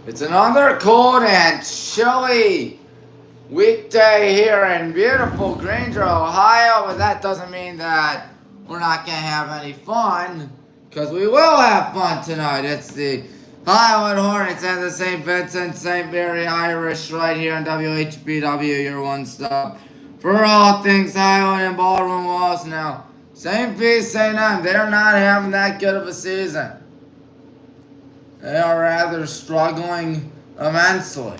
It's another cold and chilly weekday here in beautiful Granger, Ohio, but that doesn't mean that we're not going to have any fun, because we will have fun tonight. It's the Highland Hornets and the St. Vincent-St. Mary Irish right here in WHBW, your one stop for all things Highland and Baldwin Walls. Now, St. Vincent, they're not having that good of a season. They are rather struggling immensely.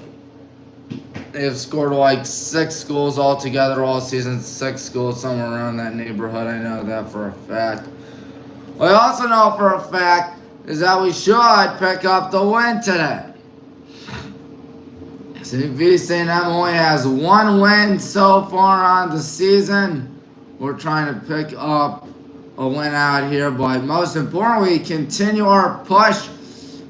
They have scored like 6 goals altogether all season. 6 goals, somewhere around that neighborhood. I know that for a fact. What I also know for a fact is that we should pick up the win today. St. Vincent only has 1 win so far on the season. We're trying to pick up a win out here, but most importantly, continue our push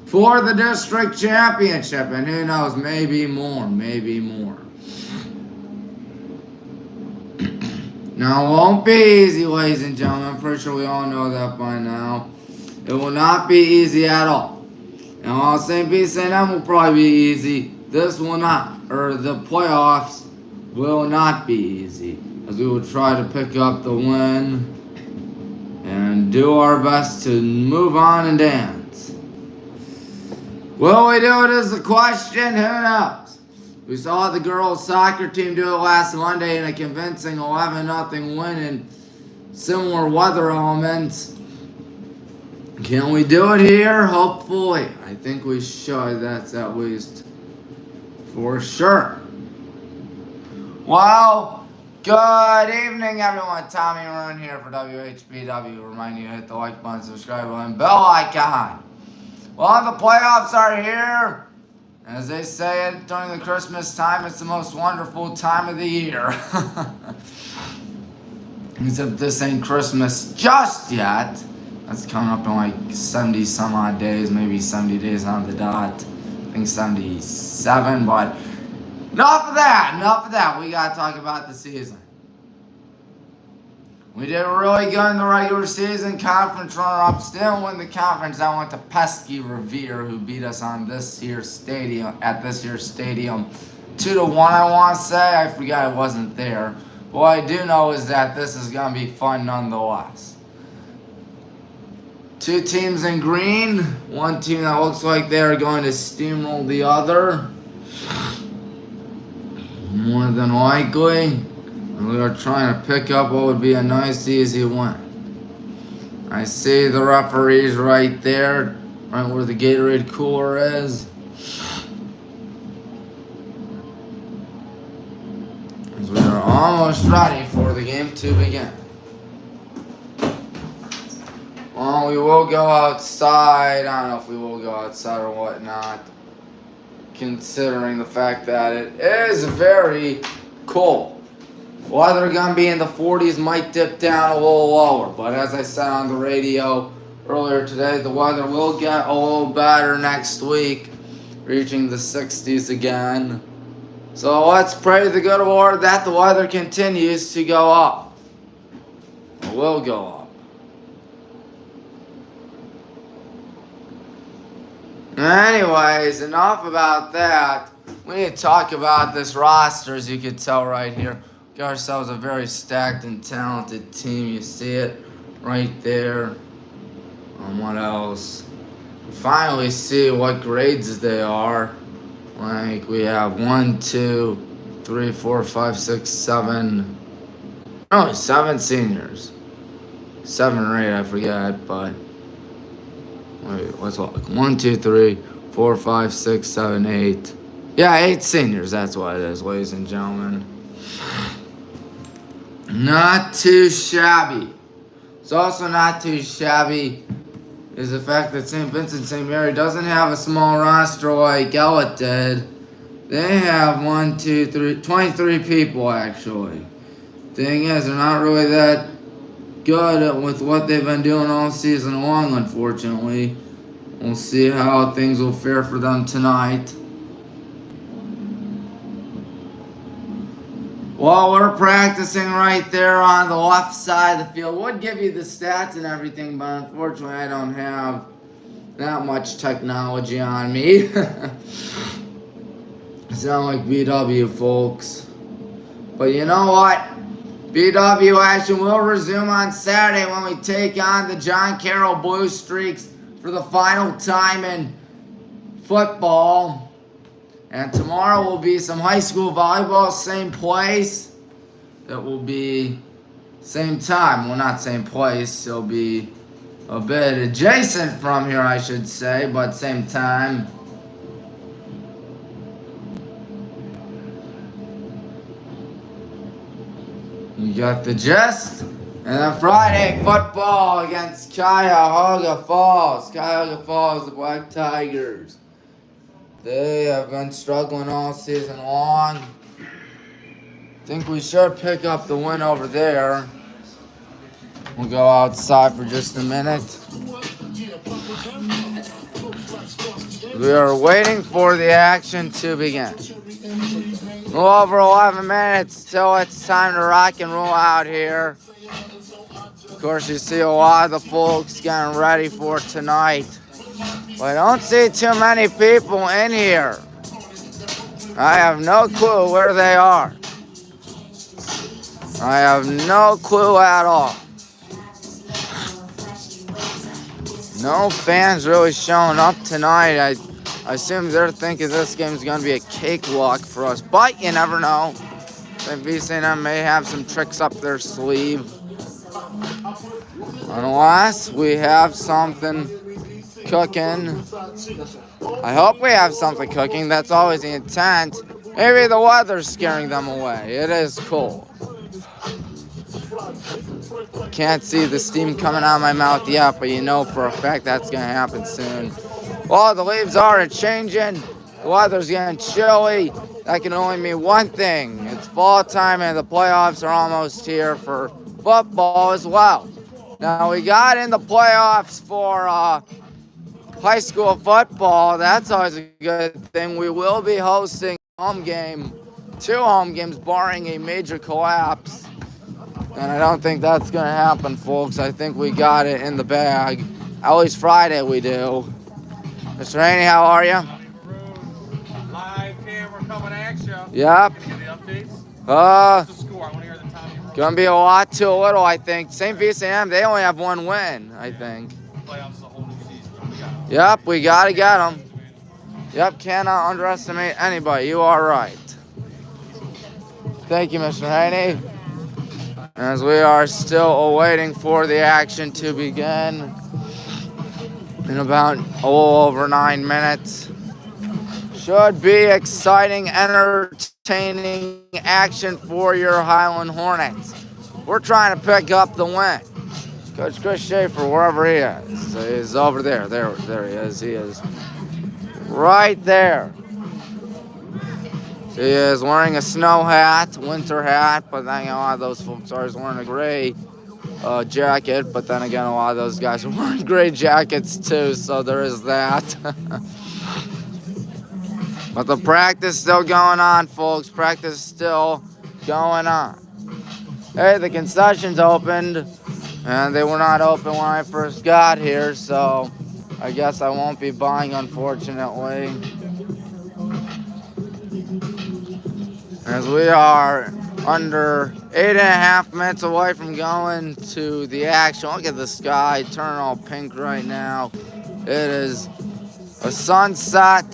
for the district championship, and who knows, maybe more. Now, it won't be easy, ladies and gentlemen. I'm pretty sure we all know that by now. It will not be easy at all. And while St. Vincent will probably be easy, this will not, or the playoffs will not be easy, as we will try to pick up the win and do our best to move on and dance. Will we do it is the question? Who knows? We saw the girls' soccer team do it last Monday in a convincing 11-0 win in similar weather elements. Can we do it here? Hopefully. I think we should. That's at least for sure. Well, good evening, everyone. Tommy Rune here for WHBW. Remind you to hit the like button, subscribe button, bell icon. Well, the playoffs are here. As they say it during the Christmas time, it's the most wonderful time of the year. Except this ain't Christmas just yet. That's coming up in like 70 some odd days, maybe 70 days on the dot. I think 77, but enough of that. We gotta talk about the season. We did really good in the regular season. Conference runner-ups didn't win the conference. I went to Pesky Revere, who beat us on this year's stadium 2-1. I want to say. I forgot I wasn't there. But what I do know is that this is gonna be fun nonetheless. 2 teams in green. 1 team that looks like they're going to steamroll the other, more than likely. And we are trying to pick up what would be a nice, easy win. I see the referees right there, right where the Gatorade cooler is. As we are almost ready for the game to begin. Well, we will go outside. I don't know if we will go outside or whatnot, considering the fact that it is very cold. Weather gonna be in the 40s, might dip down a little lower, but as I said on the radio earlier today, the weather will get a little better next week, reaching the 60s again. So let's pray to the good Lord that the weather continues to go up. It will go up. Anyways, enough about that. We need to talk about this roster, as you can tell right here. Got ourselves a very stacked and talented team. You see it right there. What else? We finally see what grades they are. Like we have 1, 2, 3, 4, 5, 6, 7. Oh, 7 seniors. 7 or 8, I forget, but wait, let's look. 1, 2, 3, 4, 5, 6, 7, 8. Yeah, 8 seniors. That's what it is, ladies and gentlemen. Not too shabby. It's also not too shabby is the fact that St. Vincent-St. Mary doesn't have a small roster like Ella did. They have 23 people actually. Thing is, they're not really that good with what they've been doing all season long, unfortunately. We'll see how things will fare for them tonight. Well, we're practicing right there on the left side of the field. Would give you the stats and everything, but unfortunately I don't have not much technology on me. Sound like BW, folks. But you know what? BW action will resume on Saturday when we take on the John Carroll Blue Streaks for the final time in football. And tomorrow will be some high school volleyball, same place. It will be same time. Well, not same place. It'll be a bit adjacent from here, I should say, but same time. You got the gist. And then Friday, football against Cuyahoga Falls. Cuyahoga Falls, the Black Tigers. They have been struggling all season long. Think we should pick up the win over there. We'll go outside for just a minute. We are waiting for the action to begin. A little over 11 minutes till it's time to rock and roll out here. Of course, you see a lot of the folks getting ready for tonight. But I don't see too many people in here. I have no clue where they are. I have no clue at all. No fans really showing up tonight. I assume they're thinking this game is going to be a cakewalk for us. But you never know. Vincent-St may have some tricks up their sleeve. Unless we have something cooking. I hope we have something cooking. That's always the intent. Maybe the weather's scaring them away. It is cold. Can't see the steam coming out of my mouth yet, but you know for a fact that's going to happen soon. Well, the leaves are changing. The weather's getting chilly. That can only mean one thing. It's fall time and the playoffs are almost here for football as well. Now, we got in the playoffs for high school football. That's always a good thing. We will be hosting home game, 2 home games, barring a major collapse. And I don't think that's going to happen, folks. I think we got it in the bag. At least Friday we do. Mr. Haney, how are you? Live camera coming at you. Yep. Give me the updates. What's the score? I want to hear the Tommy Rose. Gonna be a lot to a little, I think. St. Vincent, they only have 1 win, I think. Playoffs is a whole new season. Yep, we gotta get them. Yep, cannot underestimate anybody. You are right. Thank you, Mr. Haney. As we are still awaiting for the action to begin in about a little over 9 minutes. Should be exciting, entertaining action for your Highland Hornets. We're trying to pick up the win. Coach Chris Schaefer, wherever he is, is over there. There he is. He is right there. He is wearing a snow hat, winter hat, but then a lot of those folks are wearing a gray jacket. But then again, a lot of those guys are wearing gray jackets too, so there is that. But the practice still going on, folks. Practice still going on. Hey, the concessions opened, and they were not open when I first got here, so I guess I won't be buying, unfortunately. As we are under 8.5 minutes away from going to the action. Look at the sky turning all pink right now. It is a sunset,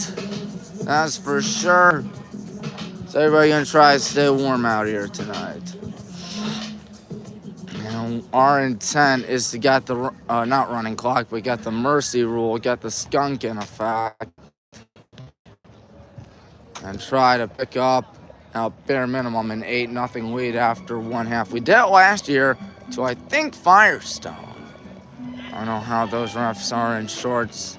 that's for sure. So everybody gonna try to stay warm out here tonight. And our intent is to get the, not running clock, but get the mercy rule, get the skunk in effect. And try to pick up bare minimum an 8-0 lead after 1/2. We did it last year to, I think, Firestone. I don't know how those refs are in shorts.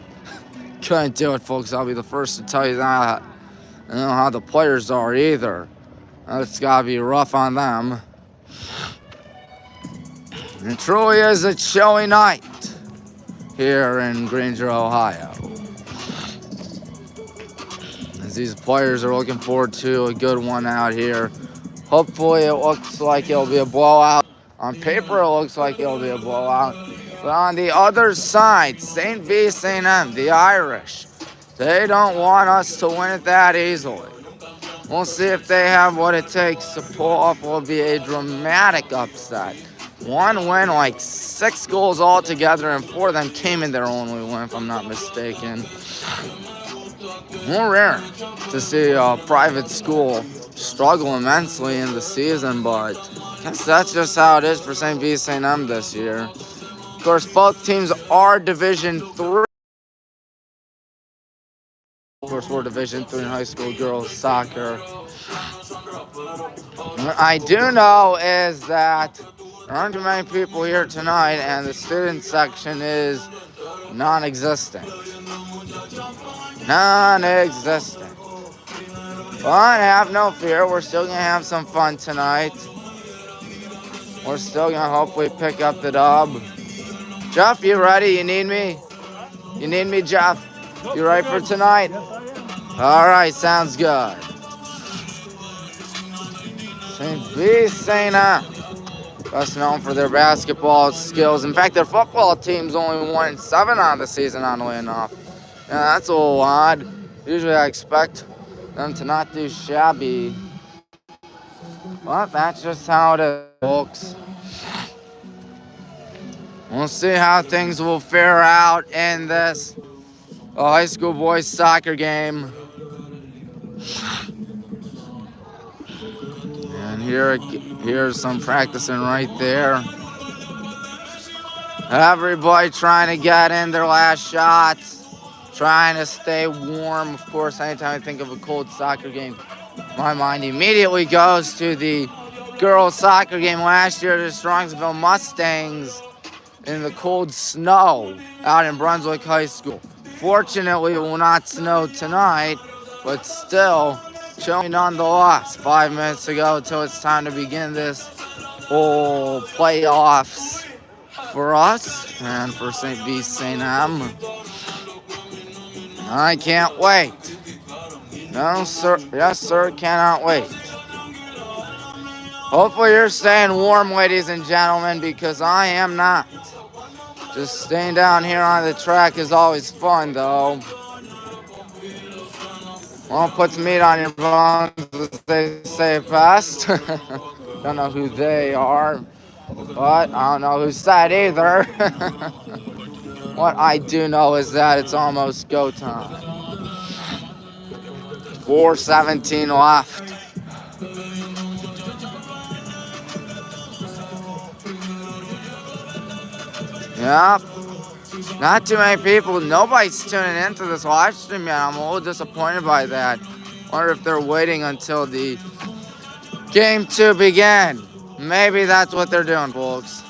Couldn't do it, folks. I'll be the first to tell you that. I don't know how the players are either. It's got to be rough on them. It truly is a chilly night here in Granger, Ohio. These players are looking forward to a good one out here. Hopefully it looks like it'll be a blowout. On paper it looks like it'll be a blowout. But on the other side, St. Vincent-St, the Irish, they don't want us to win it that easily. We'll see if they have what it takes to pull off what will be a dramatic upset. One win, like 6 goals altogether, and 4 of them came in their only win, if I'm not mistaken. More rare to see a private school struggle immensely in the season, but I guess that's just how it is for St. Vincent-St this year. Of course, both teams are Division 3. Of course, we're Division 3 in high school girls soccer. What I do know is that there aren't too many people here tonight, and the student section is non-existent. Non-existent. But have no fear, we're still going to have some fun tonight. We're still going to hopefully pick up the dub. Jeff, you ready? You need me? You need me, Jeff? You ready for tonight? All right, sounds good. St. Vincent, best known for their basketball skills. In fact, their football team's only 1-7 on the season, oddly enough. Yeah, that's a little odd. Usually I expect them to not do shabby. But that's just how it is, folks. We'll see how things will fare out in this high school boys soccer game. And here's some practicing right there. Everybody trying to get in their last shots, trying to stay warm. Of course, anytime I think of a cold soccer game, my mind immediately goes to the girls' soccer game last year, the Strongsville Mustangs in the cold snow out in Brunswick High School. Fortunately, it will not snow tonight, but still, chilly nonetheless. 5 minutes to go until it's time to begin this whole playoffs for us and for St. Vincent-St. I can't wait. No, sir. Yes, sir. Cannot wait. Hopefully you're staying warm, ladies and gentlemen, because I am not. Just staying down here on the track is always fun, though. Well, puts meat on your bones, as they say best. Don't know who they are, but I don't know whose side either. What I do know is that it's almost go time. 4:17 left. Yep. Not too many people. Nobody's tuning into this live stream yet. I'm a little disappointed by that. Wonder if they're waiting until the game to begin. Maybe that's what they're doing, folks.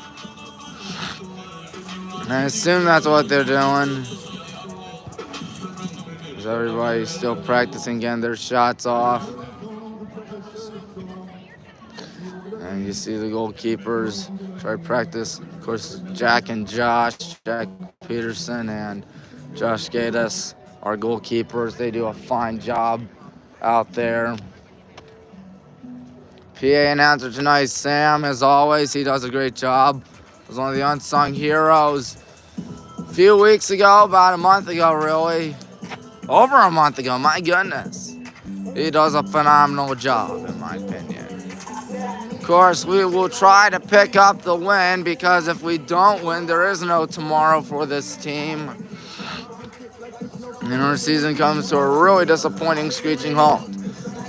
I assume that's what they're doing. Because everybody's still practicing getting their shots off. And you see the goalkeepers try to practice. Of course, Jack and Josh, Jack Peterson and Josh Gatus, our goalkeepers. They do a fine job out there. PA announcer tonight, Sam, as always. He does a great job. Was one of the unsung heroes a few weeks ago, about a month ago, really. Over a month ago, my goodness. He does a phenomenal job, in my opinion. Of course, we will try to pick up the win, because if we don't win, there is no tomorrow for this team. And our season comes to a really disappointing screeching halt.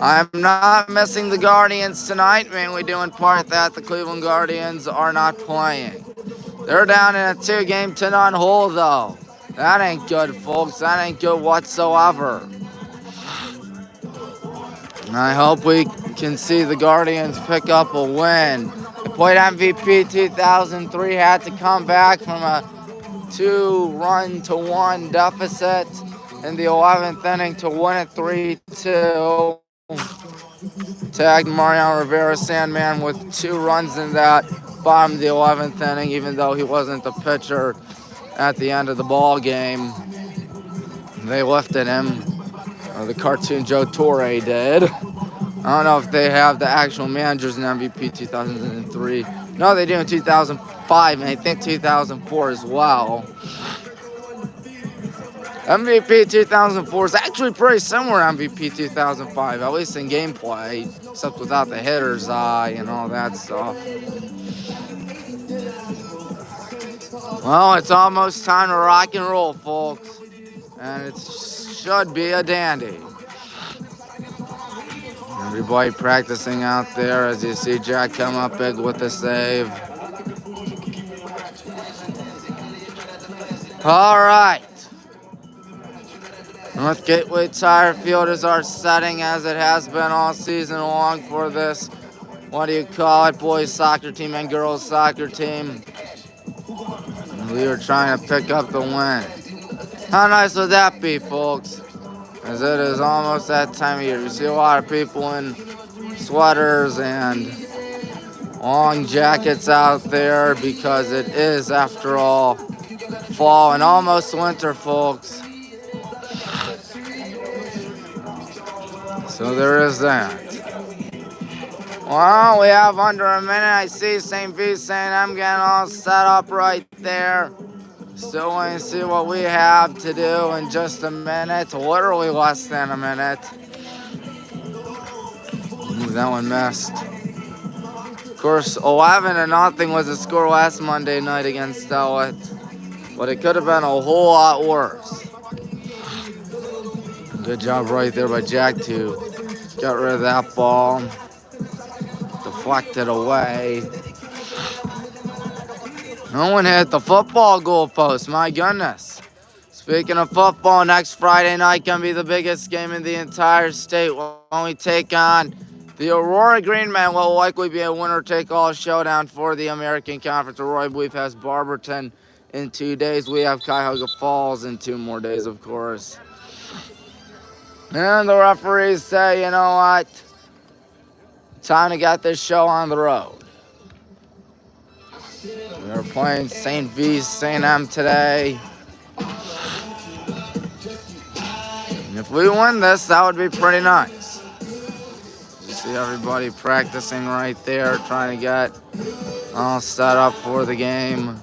I'm not missing the Guardians tonight, mainly due in part that the Cleveland Guardians are not playing. They're down in a 2-game to none hole, though. That ain't good, folks. That ain't good whatsoever. And I hope we can see the Guardians pick up a win. They played MVP 2003, had to come back from a 2-1 deficit in the 11th inning to win it 3-2. Tagged Mariano Rivera Sandman with 2 runs in that bottom of the 11th inning, even though he wasn't the pitcher at the end of the ball game. They lifted him. The cartoon Joe Torre did. I don't know if they have the actual managers in MVP 2003. No, they do in 2005. 2005 and I think 2004 as well. MVP 2004 is actually pretty similar to MVP 2005, at least in gameplay, except without the hitter's eye and all that stuff. Well, it's almost time to rock and roll, folks, and it should be a dandy. Everybody practicing out there as you see Jack come up big with the save. All right. North Gateway Tire Field is our setting as it has been all season long for this, what do you call it, boys soccer team and girls soccer team. We are trying to pick up the win. How nice would that be, folks? As it is almost that time of year. You see a lot of people in sweaters and long jackets out there because it is, after all, fall and almost winter, folks. So there is that. Well, we have under a minute. I see St. Vincent-St getting all set up right there. Still waiting to see what we have to do in just a minute. Literally less than a minute. Ooh, that one missed. Of course, 11-0 was the score last Monday night against Stellet. But it could have been a whole lot worse. Good job right there by Jack to get rid of that ball. Deflect it away. No one hit the football goalpost, my goodness. Speaking of football, next Friday night going to be the biggest game in the entire state when we take on the Aurora Green Men. Will likely be a winner-take-all showdown for the American Conference. Aurora, I believe, has Barberton in 2 days. We have Cuyahoga Falls in 2 more days, of course. And the referees say, you know what? Time to get this show on the road. We are playing St. Vincent-St today. And if we win this, that would be pretty nice. You see everybody practicing right there, trying to get all set up for the game.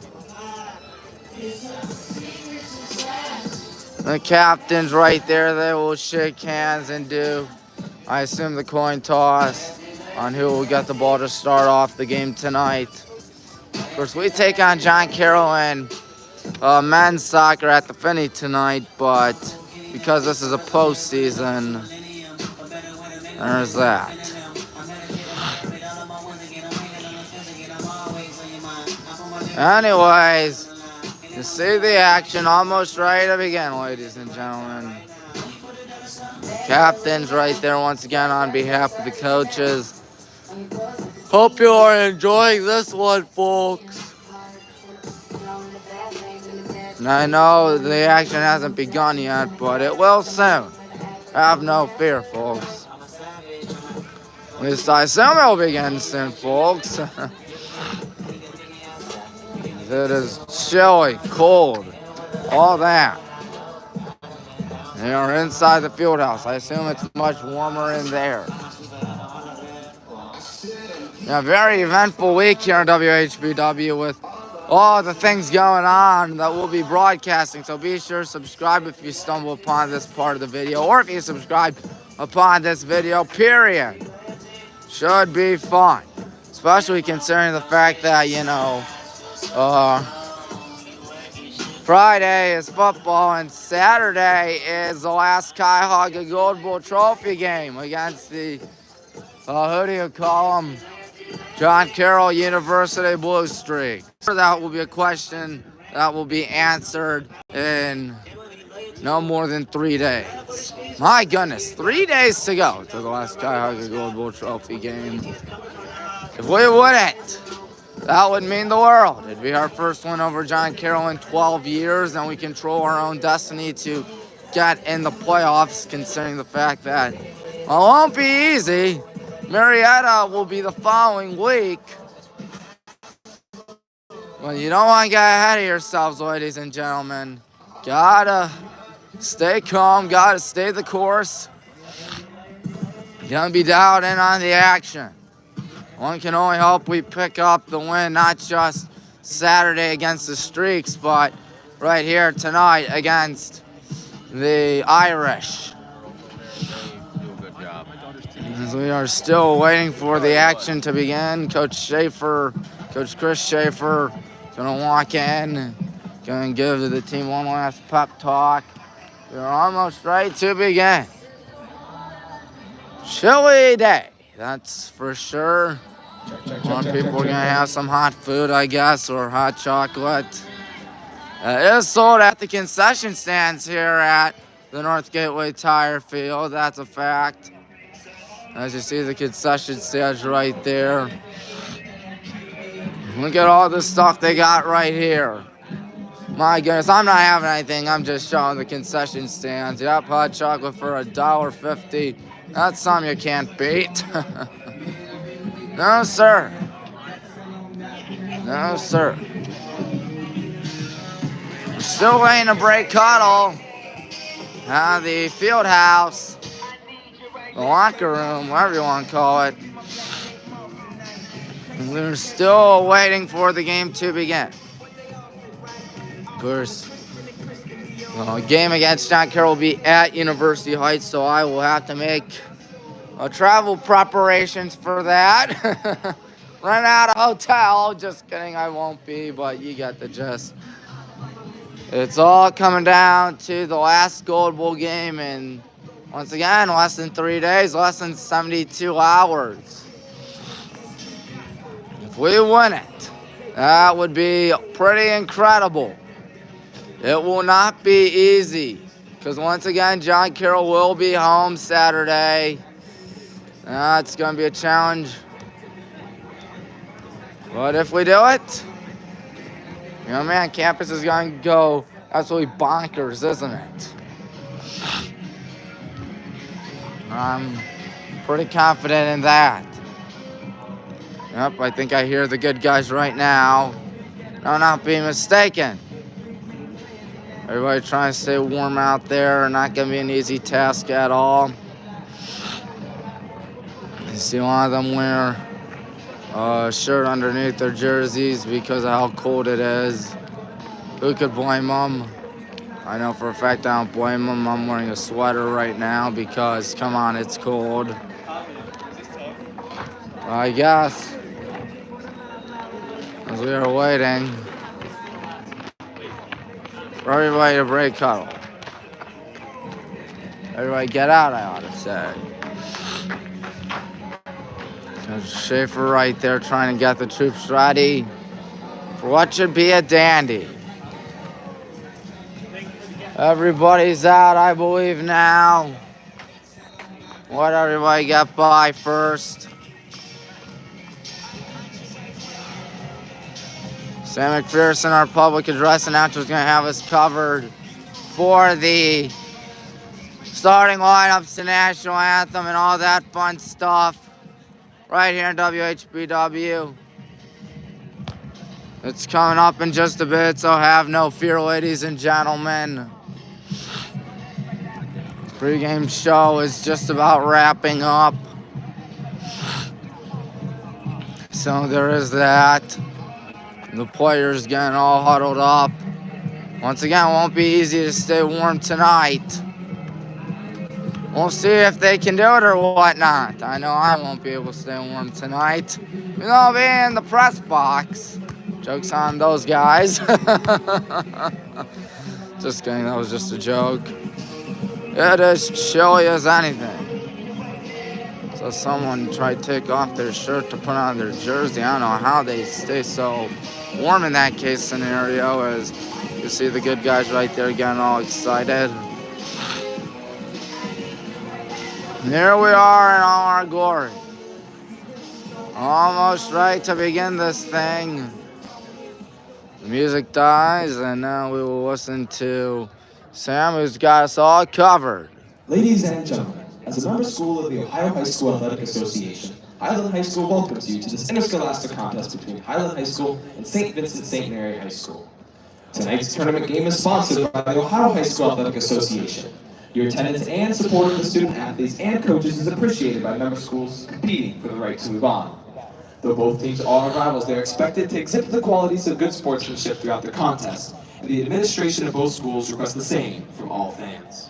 The captains right there, they will shake hands and do, I assume, the coin toss on who will get the ball to start off the game tonight. Of course, we take on John Carroll in men's soccer at the Finney tonight, but because this is a postseason, there's that. Anyways, you see the action almost ready to begin, ladies and gentlemen. Captains right there once again on behalf of the coaches. Hope you are enjoying this one, folks. And I know the action hasn't begun yet, but it will soon. Have no fear, folks. At least I assume it will begin soon, folks. It is chilly, cold, all that. They are inside the field house. I assume it's much warmer in there. A very eventful week here in WHBW with all the things going on that we'll be broadcasting. So be sure to subscribe if you stumble upon this part of the video, or if you subscribe upon this video, period. Should be fun. Especially considering the fact that, you know, Friday is football and Saturday is the last Cuyahoga Gold Bowl Trophy game against the, who do you call them? John Carroll University Blue Streak. That will be a question that will be answered in no more than 3 days. My goodness, 3 days to go to the last Cuyahoga Gold Bowl Trophy game. If we wouldn't, that would mean the world. It'd be our first win over John Carroll in 12 years, and we control our own destiny to get in the playoffs, considering the fact that it won't be easy. Marietta will be the following week. Well, you don't want to get ahead of yourselves, ladies and gentlemen. Gotta stay calm, gotta stay the course. Gonna be dialed in on the action. One can only hope we pick up the win, not just Saturday against the Streaks, but right here tonight against the Irish. Do a good job. As we are still waiting for the action to begin, Coach Chris Schaefer, gonna walk in, gonna give the team one last pep talk. We're almost ready to begin. Chilly day, that's for sure. A lot of people are gonna have some hot food, I guess, or hot chocolate. It is sold at the concession stands here at the North Gateway Tire Field. That's a fact. As you see the concession stands right there. Look at all the stuff they got right here. My goodness, I'm not having anything. I'm just showing the concession stands. Yep, hot chocolate for $1.50. That's something you can't beat. No, sir. No, sir. We're still waiting to break cuddle. The field house, the locker room, whatever you want to call it. We're still waiting for the game to begin. Of course, a game against John Carroll will be at University Heights, so I will have to make travel preparations for that. Rent out a hotel. Just kidding, I won't be, but you get the gist. It's all coming down to the last Gold Bowl game, and once again, less than 3 days, less than 72 hours. If we win it, that would be pretty incredible. It will not be easy, because once again, John Carroll will be home Saturday. It's going to be a challenge. But if we do it, man, campus is going to go absolutely bonkers, isn't it? I'm pretty confident in that. Yep, I think I hear the good guys right now. No, not be mistaken. Everybody trying to stay warm out there. Not going to be an easy task at all. You see a lot of them wear a shirt underneath their jerseys because of how cold it is. Who could blame them? I know for a fact I don't blame them. I'm wearing a sweater right now because, come on, it's cold. I guess, as we are waiting for everybody to break cuddle. Everybody get out, I ought to say. There's Schaefer right there trying to get the troops ready for what should be a dandy. Everybody's out, I believe, now. Let everybody get by first. Sam McPherson, our public address announcer, is going to have us covered for the starting lineups, the national anthem, and all that fun stuff right here in WHBW. It's coming up in just a bit, so have no fear, ladies and gentlemen. Pre-game show is just about wrapping up. So there is that. The players getting all huddled up. Once again, it won't be easy to stay warm tonight. We'll see if they can do it or whatnot. I know I won't be able to stay warm tonight. I'll be in the press box. Joke's on those guys. Just kidding, that was just a joke. It is chilly as anything. So someone tried to take off their shirt to put on their jersey. I don't know how they stay so warm in that case scenario, as you see the good guys right there getting all excited. And here we are in all our glory. Almost ready to begin this thing. The music dies, and now we will listen to Sam, who's got us all covered. Ladies and gentlemen, as a member school of the Ohio High School Athletic Association, Highland High School welcomes you to this interscholastic contest between Highland High School and St. Vincent-St. Mary High School. Tonight's tournament game is sponsored by the Ohio High School Athletic Association. Your attendance and support of the student athletes and coaches is appreciated by member schools competing for the right to move on. Though both teams are rivals, they are expected to exhibit the qualities of good sportsmanship throughout their contest, and the administration of both schools requests the same from all fans.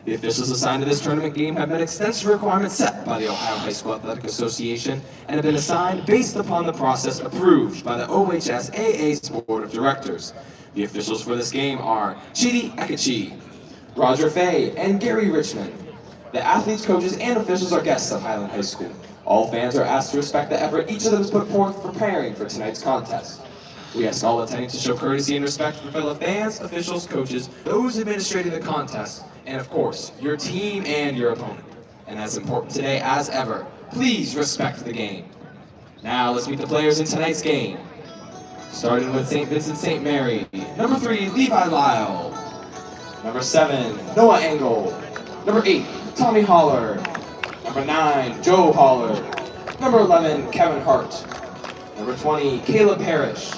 The officials assigned to this tournament game have met extensive requirements set by the Ohio High School Athletic Association and have been assigned based upon the process approved by the OHSAA's Board of Directors. The officials for this game are Chidi Akachi, Roger Fay, and Gary Richmond. The athletes, coaches, and officials are guests of Highland High School. All fans are asked to respect the effort each of them has put forth preparing for tonight's contest. We ask all attending to show courtesy and respect for fellow fans, officials, coaches, those administrating the contest, and of course, your team and your opponent. And as important today as ever, please respect the game. Now let's meet the players in tonight's game. Starting with St. Vincent-St. Mary, number 3, Levi Lyle. Number 7, Noah Engel. Number 8, Tommy Holler. Number 9, Joe Holler. Number 11, Kevin Hart. Number 20, Caleb Parrish.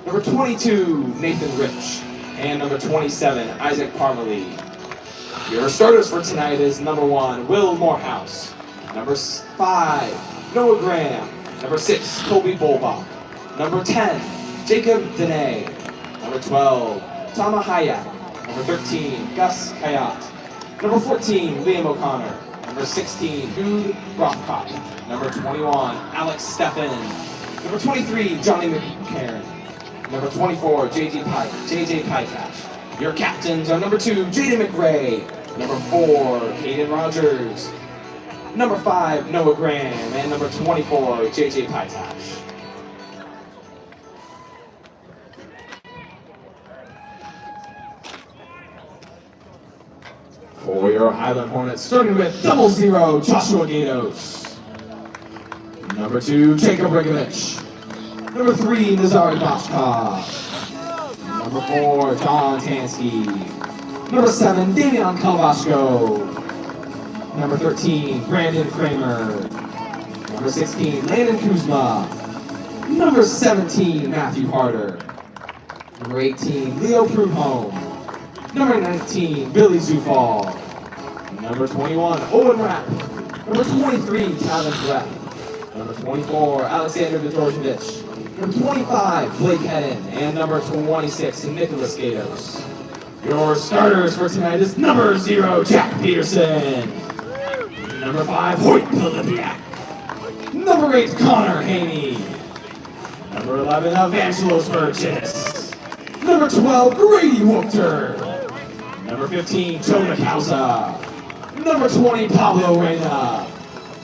Number 22, Nathan Rich. And number 27, Isaac Parmalee. Your starters for tonight is number 1, Will Morehouse. Number 5, Noah Graham. Number 6, Kobe Bolbach. Number 10, Jacob Dene. Number 12, Tama Hayek. Number 13, Gus Kayat. Number 14, Liam O'Connor. Number 16, Jude Rothkopf. Number 21, Alex Steffen. Number 23, Johnny McCarron. Number 24, JJ Pytash. Your captains are number 2, Jaden McRae. Number 4, Caden Rogers. Number 5, Noah Graham. And number 24, JJ Pytash. For your Highland Hornets, starting with 00, Joshua Gatos. Number 2, Jacob Rigovich. Number 3, Nazari Bashka. Number 4, John Tansky. Number 7, Damian Kalvashko. Number 13, Brandon Kramer. Number 16, Landon Kuzma. Number 17, Matthew Harder. Number 18, Leo Prudhomme. Number 19, Billy Zufall. Number 21, Owen Rapp. Number 23, Calvin Brett. Number 24, Alexander Vitorjevich. Number 25, Blake Hedden. And number 26, Nicholas Gatos. Your starters for tonight is number 0, Jack Peterson. Number 5, Hoyt Pilipiak. Number 8, Connor Haney. Number 11, Evangelos Burgess. Number 12, Grady Wookter. Number 15, Jonah Kauza. Number 20, Pablo Reyna.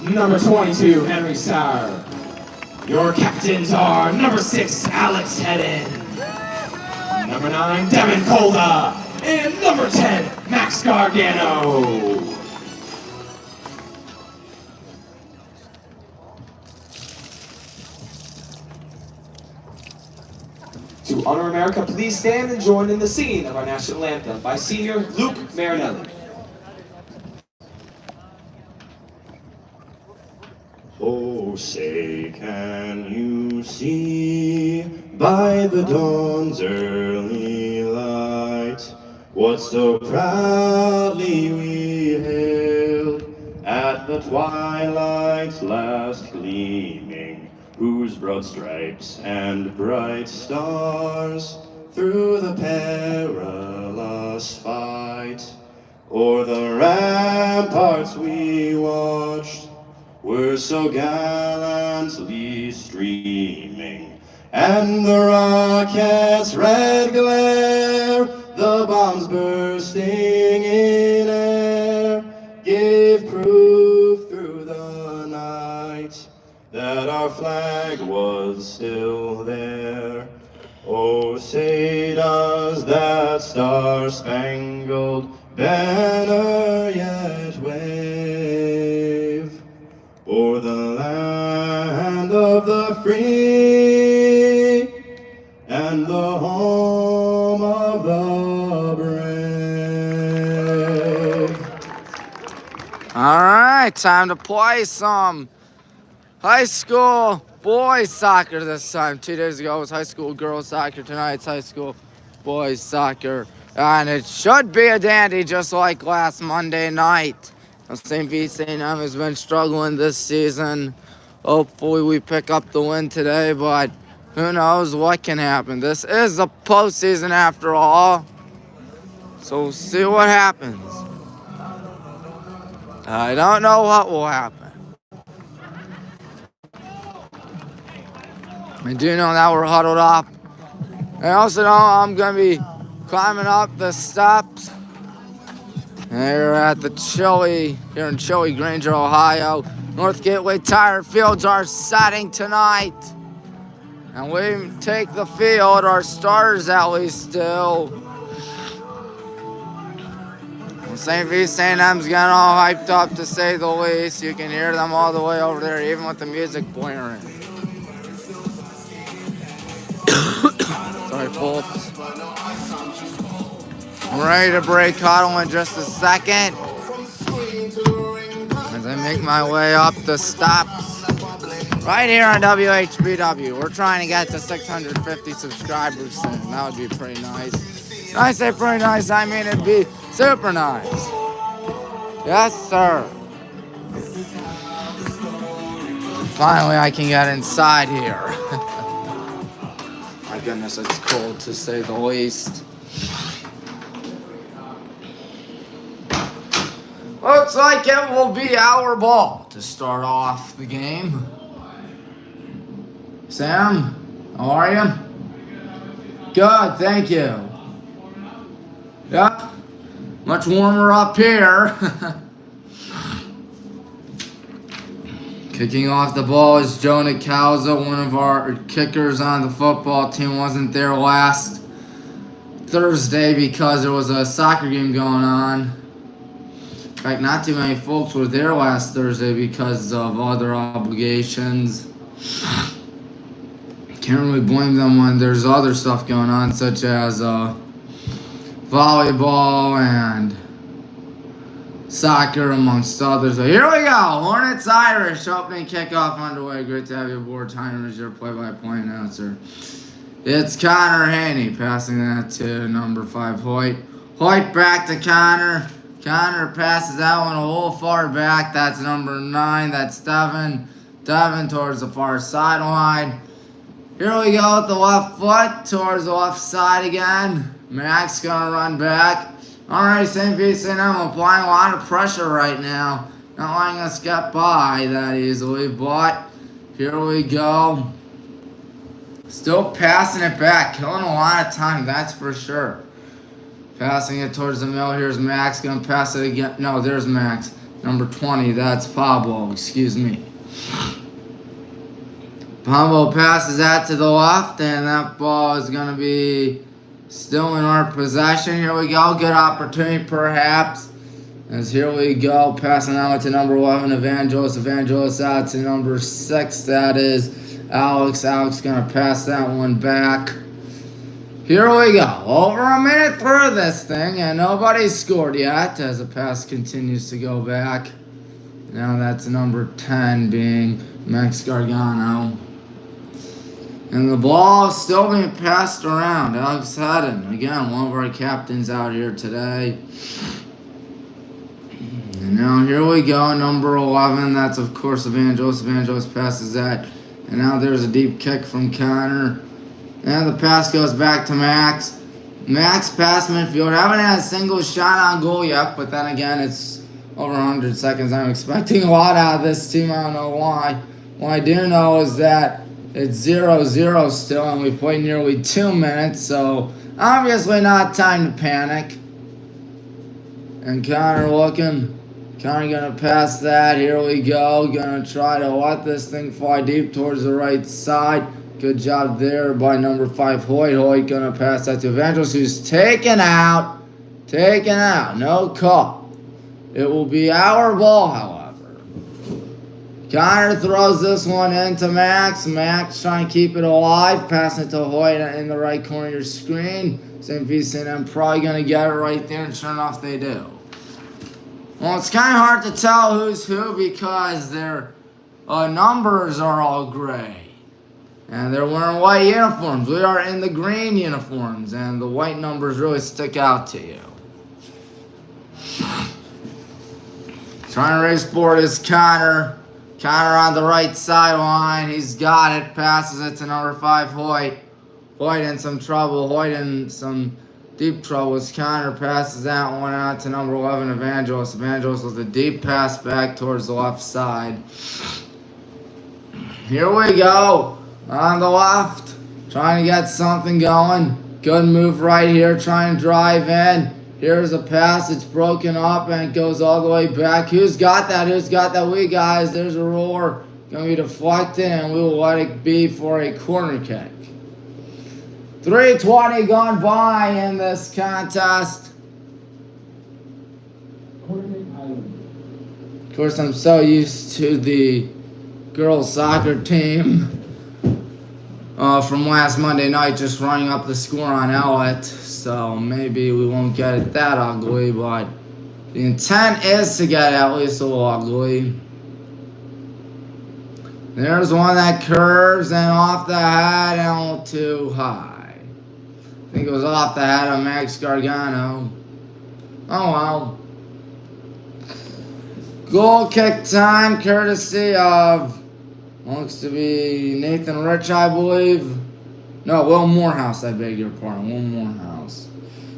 Number 22, Henry Sauer. Your captains are number 6, Alex Hedden. Number 9, Devin Kolda. And number 10, Max Gargano. To honor America, please stand and join in the singing of our national anthem by senior Luke Marinelli. Oh, say, can you see by the dawn's early light what so proudly we hailed at the twilight's last gleaming, whose broad stripes and bright stars through the perilous fight o'er the ramparts we watched were so gallantly streaming, and the rocket's red glare, the bombs bursting in air, gave proof through the night that our flag was still there. Oh, say does that star-spangled banner yet wave o'er the land of the free and the home of the brave? All right, time to play some high school boys soccer this time. 2 days ago it was high school girls soccer. Tonight's high school boys soccer. And it should be a dandy just like last Monday night. St. Vincent has been struggling this season Hopefully we pick up the win today, but who knows what can happen. This is the postseason after all, so we'll see what happens. I don't know what will happen. I do know that we're huddled up. I also know I'm going to be climbing up the steps. Here at the here in Chile, Granger, Ohio. North Gateway Tire Fields are setting tonight. And we take the field, our starters at least do. St. Vincent-St's getting all hyped up to say the least. You can hear them all the way over there, even with the music blaring. Sorry, folks. I'm ready to break huddle in just a second. As I make my way up the steps. Right here on WHBW. We're trying to get to 650 subscribers soon. That would be pretty nice. When I say pretty nice, I mean it'd be super nice. Yes, sir. Finally, I can get inside here. My goodness, it's cold to say the least. Looks like it will be our ball to start off the game. Sam, how are you? Good, thank you. Yep, much warmer up here. Kicking off the ball is Joe Nicalza, one of our kickers on the football team. Wasn't there last Thursday because there was a soccer game going on. In fact, not too many folks were there last Thursday because of other obligations. Can't really blame them when there's other stuff going on, such as volleyball and soccer, amongst others. So here we go. Hornets Irish opening kickoff underway. Great to have you aboard. Tyner is your play-by-play announcer. It's Connor Haney passing that to number 5, Hoyt. Hoyt back to Connor. Connor passes that one a little far back. That's number 9. That's Devin. Devin towards the far sideline. Here we go with the left foot towards the left side again. Max gonna run back. Alright, St. Vincent, I'm applying a lot of pressure right now. Not letting us get by that easily, but here we go. Still passing it back. Killing a lot of time, that's for sure. Passing it towards the middle. Here's Max. Going to pass it again. No, there's Max. Number 20. That's Pablo. Excuse me. Pablo passes that to the left. And that ball is going to be still in our possession. Here we go. Good opportunity perhaps. As here we go. Passing out to number 11. Evangelos. Evangelos out to number 6. That is Alex. Alex going to pass that one back. Here we go. Over a minute through this thing, and nobody's scored yet as the pass continues to go back. Now that's number 10 being Max Gargano. And the ball is still being passed around. Alex Haddon, again, one of our captains out here today. And now here we go, number 11. That's, of course, Evangelos. Evangelos passes that. And now there's a deep kick from Connor. And the pass goes back to Max. Max past midfield. Haven't had a single shot on goal yet, but then again, it's over 100 seconds. I'm expecting a lot out of this team. I don't know why. What I do know is that it's 0-0 still, and we played nearly 2 minutes, so obviously not time to panic. And Connor looking. Connor gonna pass that. Here we go. Gonna try to let this thing fly deep towards the right side. Good job there by number 5, Hoyt. Hoyt gonna pass that to Evangelos, who's taken out. Taken out. No call. It will be our ball, however. Connor throws this one into Max. Max trying to keep it alive. Passing it to Hoyt in the right corner of your screen. St. Vincent probably gonna get it right there, and sure enough, they do. Well, it's kind of hard to tell who's who because their numbers are all gray. And they're wearing white uniforms. We are in the green uniforms, and the white numbers really stick out to you. Trying to race forward is Connor. Connor on the right sideline. He's got it. Passes it to number 5, Hoyt. Hoyt in some trouble. Hoyt in some deep trouble as Connor passes that one out to number 11, Evangelos. Evangelos with a deep pass back towards the left side. Here we go. On the left. Trying to get something going. Good move right here. Trying to drive in. Here's a pass. It's broken up and it goes all the way back. Who's got that? Who's got that? We guys. There's a roar. Going to be deflected and we will let it be for a corner kick. 3:20 gone by in this contest. Of course, I'm so used to the girls soccer team from last Monday night just running up the score on Elliott. So maybe we won't get it that ugly, but the intent is to get at least a little ugly. There's one that curves and off the head and a little too high. I think it was off the head of Max Gargano. Oh well. Goal kick time, courtesy of, looks to be Nathan Rich, I believe. No, Will Morehouse, I beg your pardon. Will Morehouse.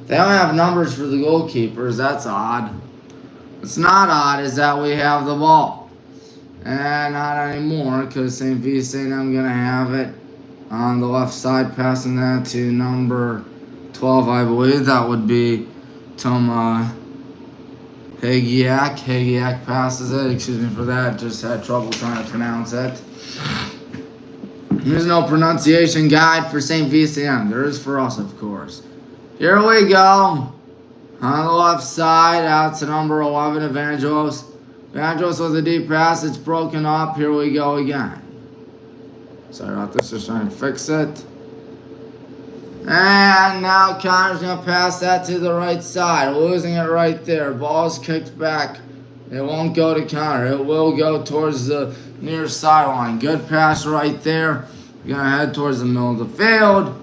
They don't have numbers for the goalkeepers. That's odd. What's not odd is that we have the ball. And not anymore, because St. Vincent, I'm going to have it on the left side, passing that to number 12, I believe. That would be Toma Hagiak. Hagiak passes it. Excuse me for that. Just had trouble trying to pronounce it. There's no pronunciation guide for St. Vincent. There is for us, of course. Here we go. On the left side, out to number 11, Evangelos. Evangelos with a deep pass. It's broken up. Here we go again. Sorry about this. Just trying to fix it. And now Connor's going to pass that to the right side. Losing it right there. Ball's kicked back. It won't go to Connor. It will go towards the near sideline. Good pass right there. Going to head towards the middle of the field.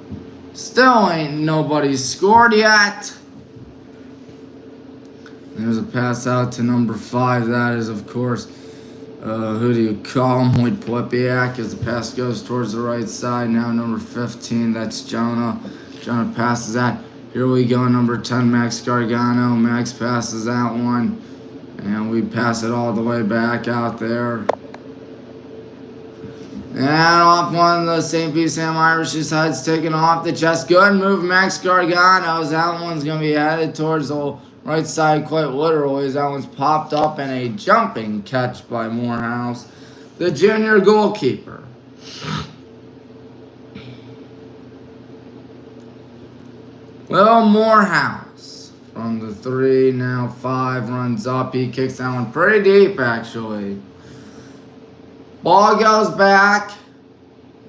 Still ain't nobody scored yet. There's a pass out to number 5. That is, of course, who do you call him? Hoyt Plepiak, as the pass goes towards the right side. Now number 15, that's Jonah. Jonah passes that. Here we go, number 10, Max Gargano. Max passes that one. And we pass it all the way back out there. And off one of the St. P. Sam Irish's heads, taken off the chest. Good move, Max Gargano's. That one's going to be headed towards the right side quite literally, as that one's popped up in a jumping catch by Morehouse, the junior goalkeeper. Will Morehouse from the 3, now 5, runs up. He kicks that one pretty deep, actually. Ball goes back,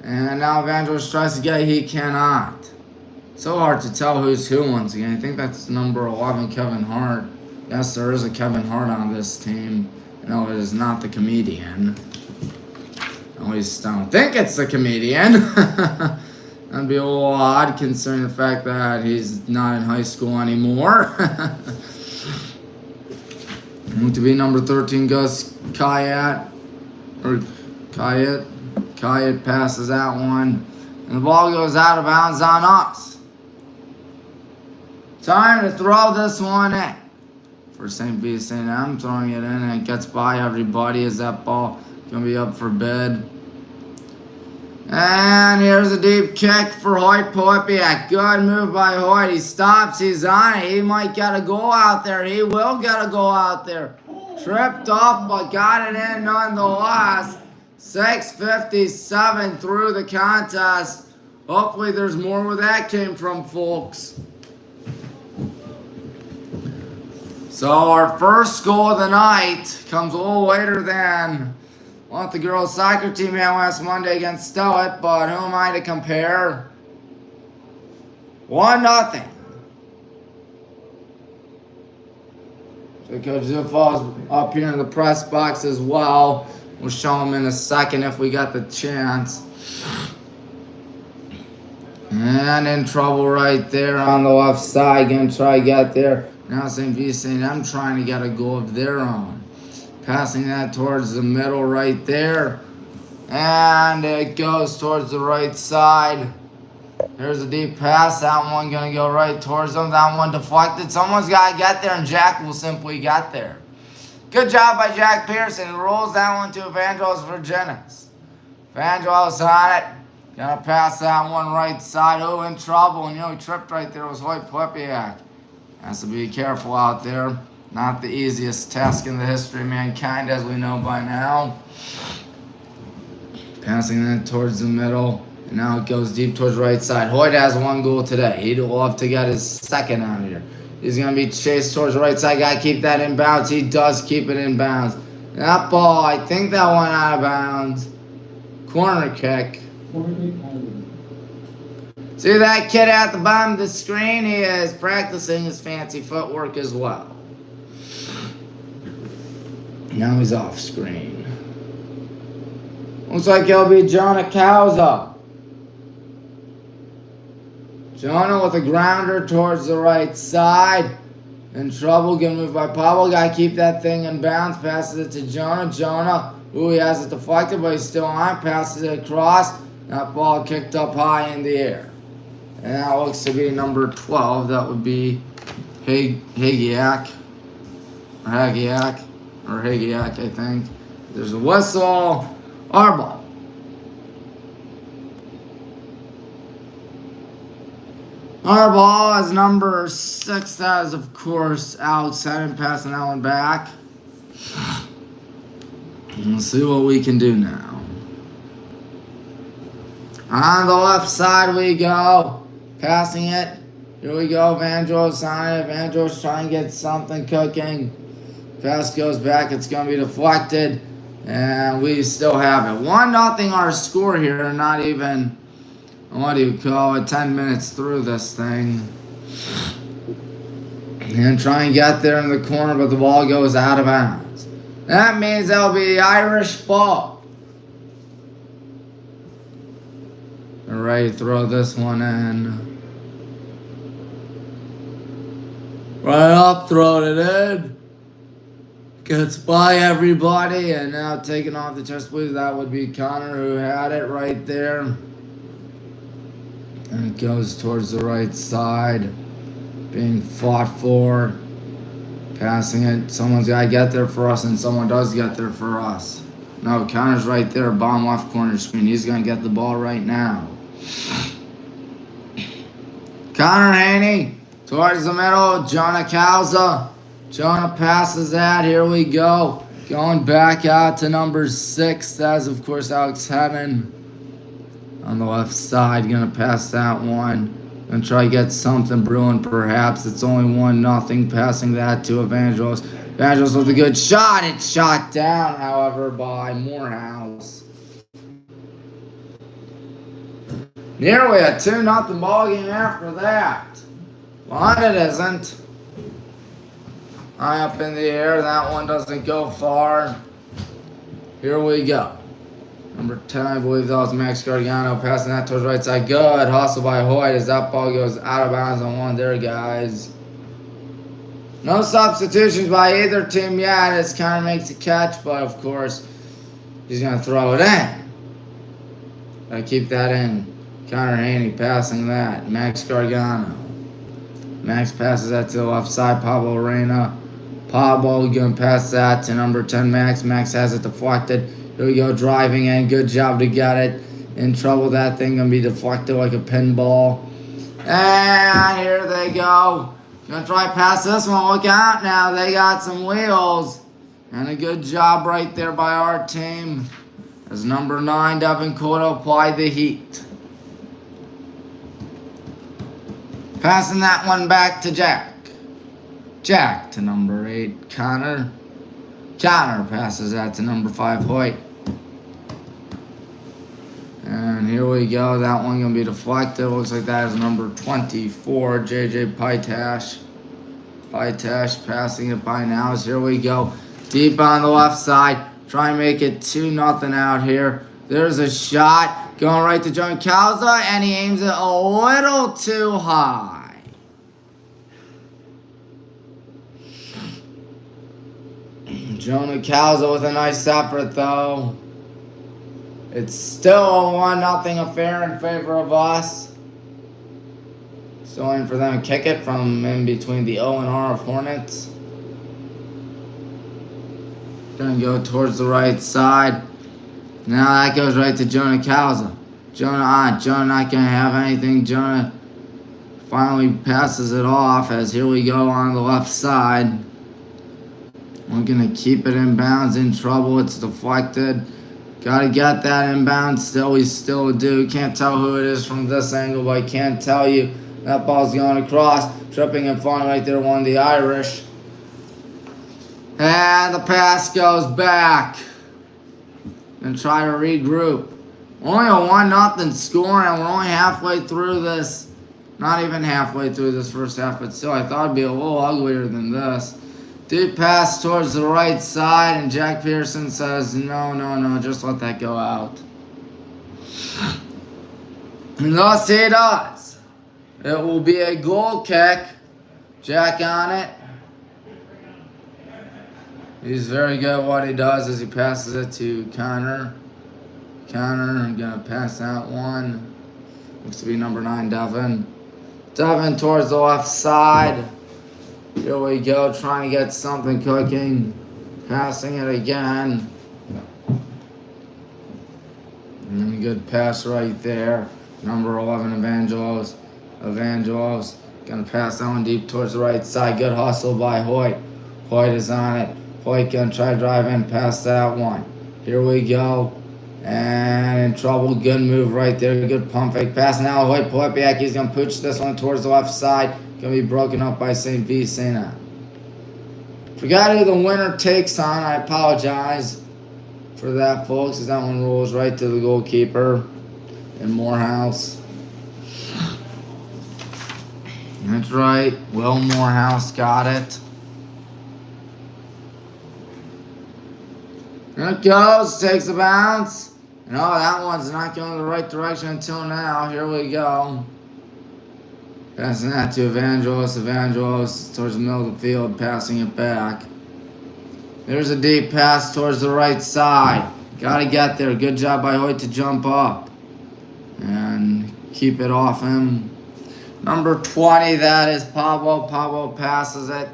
and now Evangelos tries to get it. He cannot. So hard to tell who's who once again. I think that's number 11, Kevin Hart. Yes, there is a Kevin Hart on this team. No, it is not the comedian. At least I don't think it's the comedian. That'd be a little odd considering the fact that he's not in high school anymore. To be number 13, Gus Kayat. Or Kayat. Kayat passes that one. And the ball goes out of bounds on us. Time to throw this one in for St. Vincent. I'm throwing it in and it gets by everybody as that ball going to be up for bid. And here's a deep kick for Hoyt Plepiak. Good move by Hoyt. He stops. He's on it. He might get a goal out there. He will get a goal out there. Tripped up, but got it in nonetheless. 6:57 through the contest. Hopefully there's more where that came from, folks. So our first goal of the night comes a little later than what the girls' soccer team had last Monday against Stellet, but who am I to compare? 1-0. So Coach Zufall's up here in the press box as well. We'll show him in a second if we got the chance. And in trouble right there on the left side. Gonna try to get there. Now St. Vincent, I'm trying to get a goal of their own. Passing that towards the middle right there. And it goes towards the right side. There's a deep pass. That one going to go right towards them. That one deflected. Someone's got to get there, and Jack will simply get there. Good job by Jack Pearson. He rolls that one to Evangelos Virginis. Evangelos on it. Gonna pass that one right side. Oh, in trouble. And you know, he tripped right there. It was Hoyt Plepiak. Has to be careful out there. Not the easiest task in the history of mankind, as we know by now. Passing that towards the middle. And now it goes deep towards the right side. Hoyt has 1 goal today. He'd love to get his second out here. He's going to be chased towards the right side. Got to keep that in bounds. He does keep it in bounds. That ball, I think that went out of bounds. Corner kick. See that kid at the bottom of the screen? He is practicing his fancy footwork as well. Now he's off screen. Looks like he'll be Jonah Kauza. Jonah with a grounder towards the right side. In trouble, get moved by Pablo. Got to keep that thing in bounds. Passes it to Jonah. Jonah, ooh, he has it deflected, but he's still on. Passes it across. That ball kicked up high in the air. And that looks to be number 12. That would be Hagiak. Or Hagiak, I think. There's a whistle. Our ball. Our ball is number 6. That is, of course, Alex Hennon passing that one back. Let's see what we can do now. On the left side we go. Passing it. Here we go. Evangelos on it. Evangelos trying to get something cooking. Pass goes back. It's going to be deflected. And we still have it. 1-0 our score here. Not even... what do you call it? 10 minutes through this thing. And try and get there in the corner, but the ball goes out of bounds. That means that'll be the Irish ball. They're ready to throw this one in. Right up, throwing it in. Gets by everybody, and now taking off the chest sleeve. That would be Connor who had it right there. And it goes towards the right side. Being fought for. Passing it. Someone's got to get there for us, and someone does get there for us. No, Connor's right there. Bottom left corner screen. He's going to get the ball right now. Connor Haney towards the middle. Jonah Kauza. Jonah passes that. Here we go. Going back out to number 6. That's, of course, Alex Hennon. On the left side, gonna pass that one. Gonna try to get something brewing, perhaps. It's only 1-0. Passing that to Evangelos. Evangelos with a good shot. It's shot down, however, by Morehouse. Nearly a 2-0 ball game after that. But it isn't. High up in the air. That one doesn't go far. Here we go. Number 10, I believe that was Max Gargano, passing that towards the right side. Good hustle by Hoyt as that ball goes out of bounds on one there, guys. No substitutions by either team yet as Connor makes a catch, but of course, he's going to throw it in. Gotta keep that in. Connor Haney passing that. Max Gargano. Max passes that to the left side. Pablo Reina. Pablo going to pass that to number 10, Max. Max has it deflected. Here we go, driving in. Good job to get it. In trouble, that thing going to be deflected like a pinball. And here they go. Going to try to pass this one. Look out now. They got some wheels. And a good job right there by our team. As number 9, Devin Cotto, applied the heat. Passing that one back to Jack. Jack to number 8, Connor. Connor passes that to number 5, Hoyt. And here we go. That one going to be deflected. Looks like that is number 24, JJ Pytash. Pytash passing it by now. Here we go. Deep on the left side. Try and make it 2-0 out here. There's a shot. Going right to Jonah Kauza. And he aims it a little too high. Jonah Calza with a nice effort though. It's still a 1-0 affair in favor of us. Still waiting for them to kick it from in between the O and R of Hornets. Gonna go towards the right side. Now that goes right to Jonah Calza. Jonah not gonna have anything. Jonah finally passes it off as here we go on the left side. We're gonna keep it inbounds, in trouble. It's deflected. Gotta get that inbound. We still do. Can't tell who it is from this angle, but I can't tell you. That ball's going across. Tripping and falling right there, one of the Irish. And the pass goes back. And try to regroup. Only a 1-0 score, and we're only halfway through this. Not even halfway through this first half, but still, I thought it'd be a little uglier than this. Deep pass towards the right side, and Jack Pearson says, no, just let that go out. And thus he does. It will be a goal kick. Jack on it. He's very good at what he does as he passes it to Connor. I'm going to pass that one. Looks to be number 9, Devin. Devin towards the left side. Here we go, trying to get something cooking. Passing it again. And a good pass right there. Number 11, Evangelos. Going to pass that one deep towards the right side. Good hustle by Hoyt. Hoyt is on it. Hoyt going to try to drive in past that one. Here we go. And in trouble. Good move right there. Good pump fake pass. Now Hoyt Poepiak. He's going to push this one towards the left side. Going to be broken up by St. Vincent. Forgot who the winner takes on. I apologize for that, folks. As that one rolls right to the goalkeeper in Morehouse. That's right. Will Morehouse got it. There it goes. Takes a bounce. And that one's not going the right direction until now. Here we go. Passing that to Evangelos. Evangelos towards the middle of the field, passing it back. There's a deep pass towards the right side. Got to get there. Good job by Hoyt to jump up and keep it off him. Number 20, that is Pablo. Pablo passes it.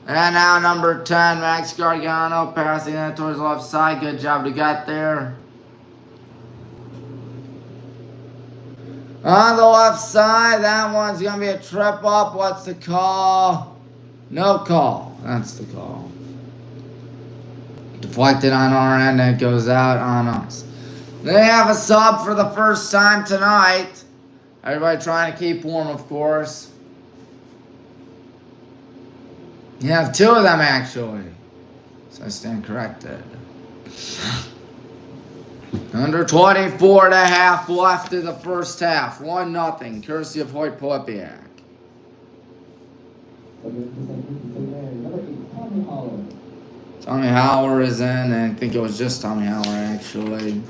And now number 10, Max Gargano, passing it towards the left side. Good job to get there. On the left side, that one's going to be a trip up. What's the call? No call. That's the call. Deflected on our end, and it goes out on us. They have a sub for the first time tonight. Everybody trying to keep warm, of course. You have 2 of them, actually. So I stand corrected. Under 24 and a half left in the first half. 1-0, courtesy of Hoyt Poepiak. Tommy Howler is in, and I think it was just Tommy Howler, actually.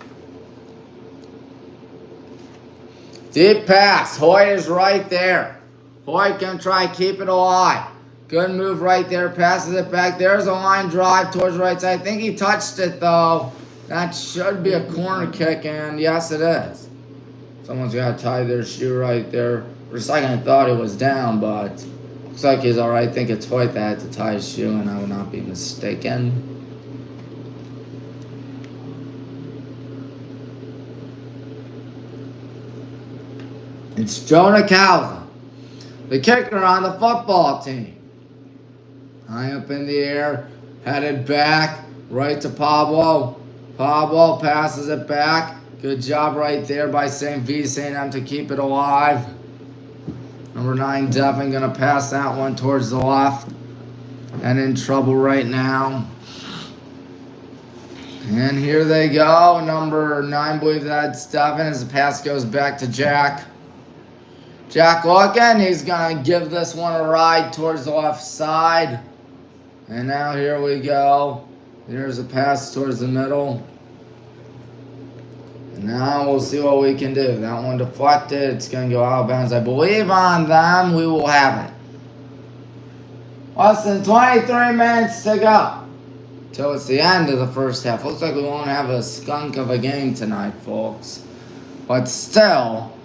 Deep pass. Hoyt is right there. Hoyt can try to keep it alive. Good move right there. Passes it back. There's a line drive towards the right side. I think he touched it, though. That should be a corner kick, and yes, it is. Someone's got to tie their shoe right there. For a second, I thought it was down, but looks like he's all right. I think it's Hoyt that had to tie his shoe, and I would not be mistaken. It's Jonah Calza, the kicker on the football team. High up in the air, headed back, right to Pablo. Pablo passes it back. Good job right there by St. Vincent to keep it alive. Number 9, Devin, going to pass that one towards the left. And in trouble right now. And here they go. Number 9, I believe that's Devin, as the pass goes back to Jack. Jack looking. He's going to give this one a ride towards the left side. And now here we go. There's a pass towards the middle. And now we'll see what we can do. That one deflected. It's going to go out of bounds. I believe on them. We will have it. Less than 23 minutes to go. till it's the end of the first half. Looks like we won't have a skunk of a game tonight, folks. But still,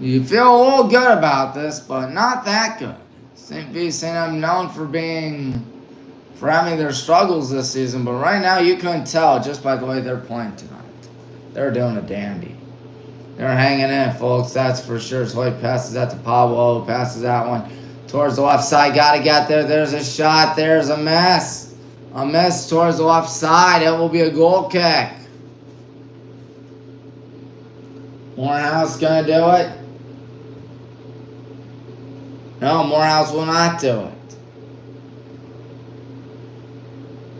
you feel a little good about this, but not that good. St. Vincent, I'm known for having their struggles this season, but right now you couldn't tell just by the way they're playing tonight. They're doing a dandy. They're hanging in, folks, that's for sure. So he passes that to Pablo, passes that one towards the left side. Got to get there. There's a shot. There's a miss. A miss towards the left side. It will be a goal kick. Morehouse going to do it. No, Morehouse will not do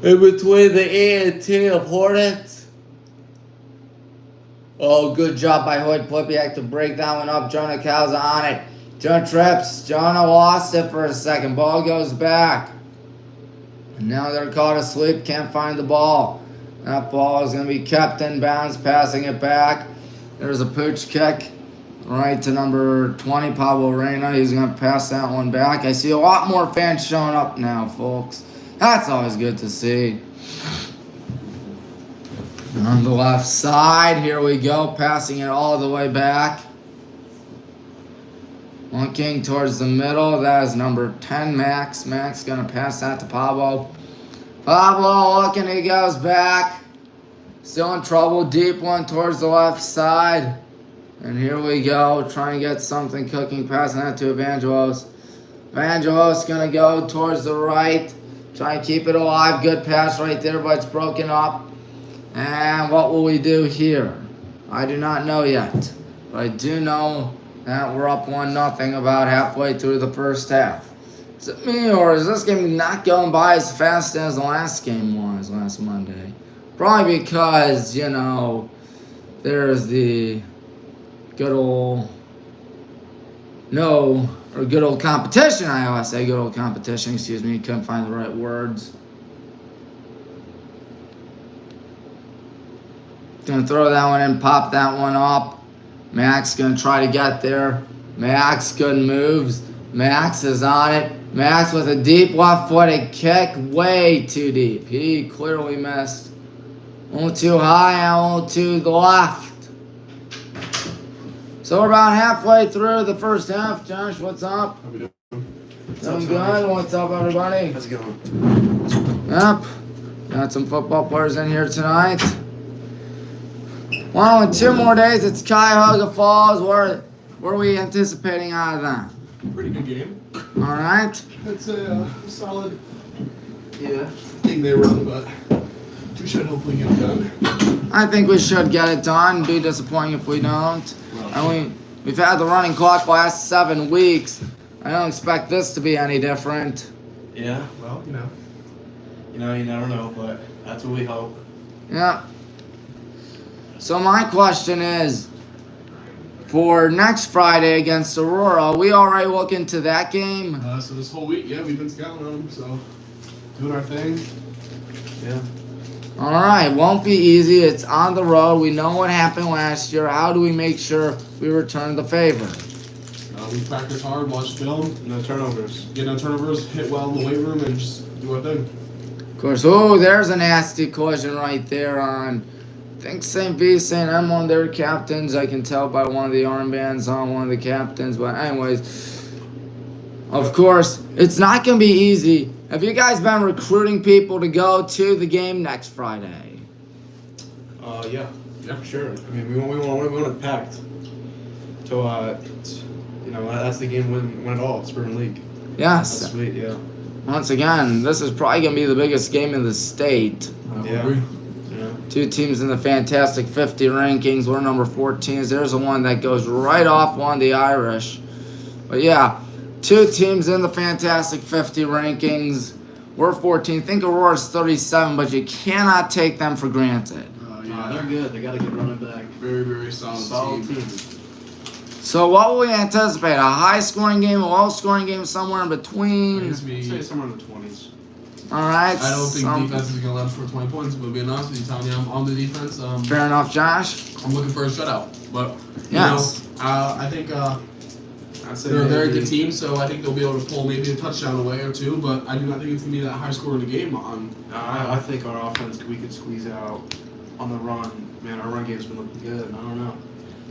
it. In between the A and T of Hornets. Oh, good job by Hoyt Plipiak to break that one up. Jonah Calza on it. Jonah trips. Jonah lost it for a second. Ball goes back. And now they're caught asleep. Can't find the ball. That ball is going to be kept in bounds. Passing it back. There's a pooch kick. Right to number 20, Pablo Reyna. He's going to pass that one back. I see a lot more fans showing up now, folks. That's always good to see. On the left side, here we go. Passing it all the way back. Looking towards the middle. That is number 10, Max. Max going to pass that to Pablo. Pablo looking. He goes back. Still in trouble. Deep one towards the left side. And here we go, trying to get something cooking, passing that to Evangelos. Evangelos going to go towards the right, try and keep it alive. Good pass right there, but it's broken up. And what will we do here? I do not know yet. But I do know that we're up 1-0 about halfway through the first half. Is it me, or is this game not going by as fast as the last game was last Monday? Probably because, you know, there's the good old competition. I always say good old competition. Excuse me, couldn't find the right words. Gonna throw that one in, pop that one up. Max gonna try to get there. Max good moves. Max is on it. Max with a deep left-footed kick, way too deep. He clearly missed. A little too high, a little to the left. So we're about halfway through the first half. Josh, what's up? How we doing? Doing good. What's up, everybody? How's it going? Yep. Got some football players in here tonight. Well, in 2 more days, it's Cuyahoga Falls. What are we anticipating out of that? Pretty good game. All right. It's a solid thing they run, but we should hopefully get it done. I think we should get it done. Be disappointing if we don't. And we've had the running clock last 7 weeks. I don't expect this to be any different. Yeah, well, you never know, but that's what we hope. Yeah. So my question is, for next Friday against Aurora, are we already looking to that game? So this whole week, we've been scouting on them, so doing our thing. Yeah. All right, won't be easy. It's on the road. We know what happened last year. How do we make sure we return the favor? We practice hard, watch film, no turnovers. Get no turnovers, hit well in the weight room, and just do our thing. Of course. Oh, there's a nasty collision right there on, I think, St. Vincent. I'm one of their captains. I can tell by one of the armbands on one of the captains. But anyways, of course, it's not going to be easy. Have you guys been recruiting people to go to the game next Friday? Yeah, for sure. I mean, we want it packed. So, that's the game win it all. Spring League. Yes. That's sweet, yeah. Once again, this is probably going to be the biggest game in the state. Yeah. 2 teams in the Fantastic 50 rankings. We're number 14. There's the one that goes right off one of the Irish. But yeah, 2 teams in the Fantastic 50 rankings. We're 14. Think Aurora's 37, but you cannot take them for granted. They're good. They got a good running back. Very, very solid team. So what will we anticipate? A high-scoring game, a low-scoring game, somewhere in between? I'd say somewhere in the 20s. All right. I don't think defense is going to let us score 20 points, but being honest with you, Tony, I'm on the defense. Fair enough, Josh. I'm looking for a shutout. But, yes. I think They're a good team, so I think they'll be able to pull maybe a touchdown away or two. But I do not think it's gonna be that high score in the game. I think our offense, we could squeeze out on the run. Man, our run game's been looking good. I don't know.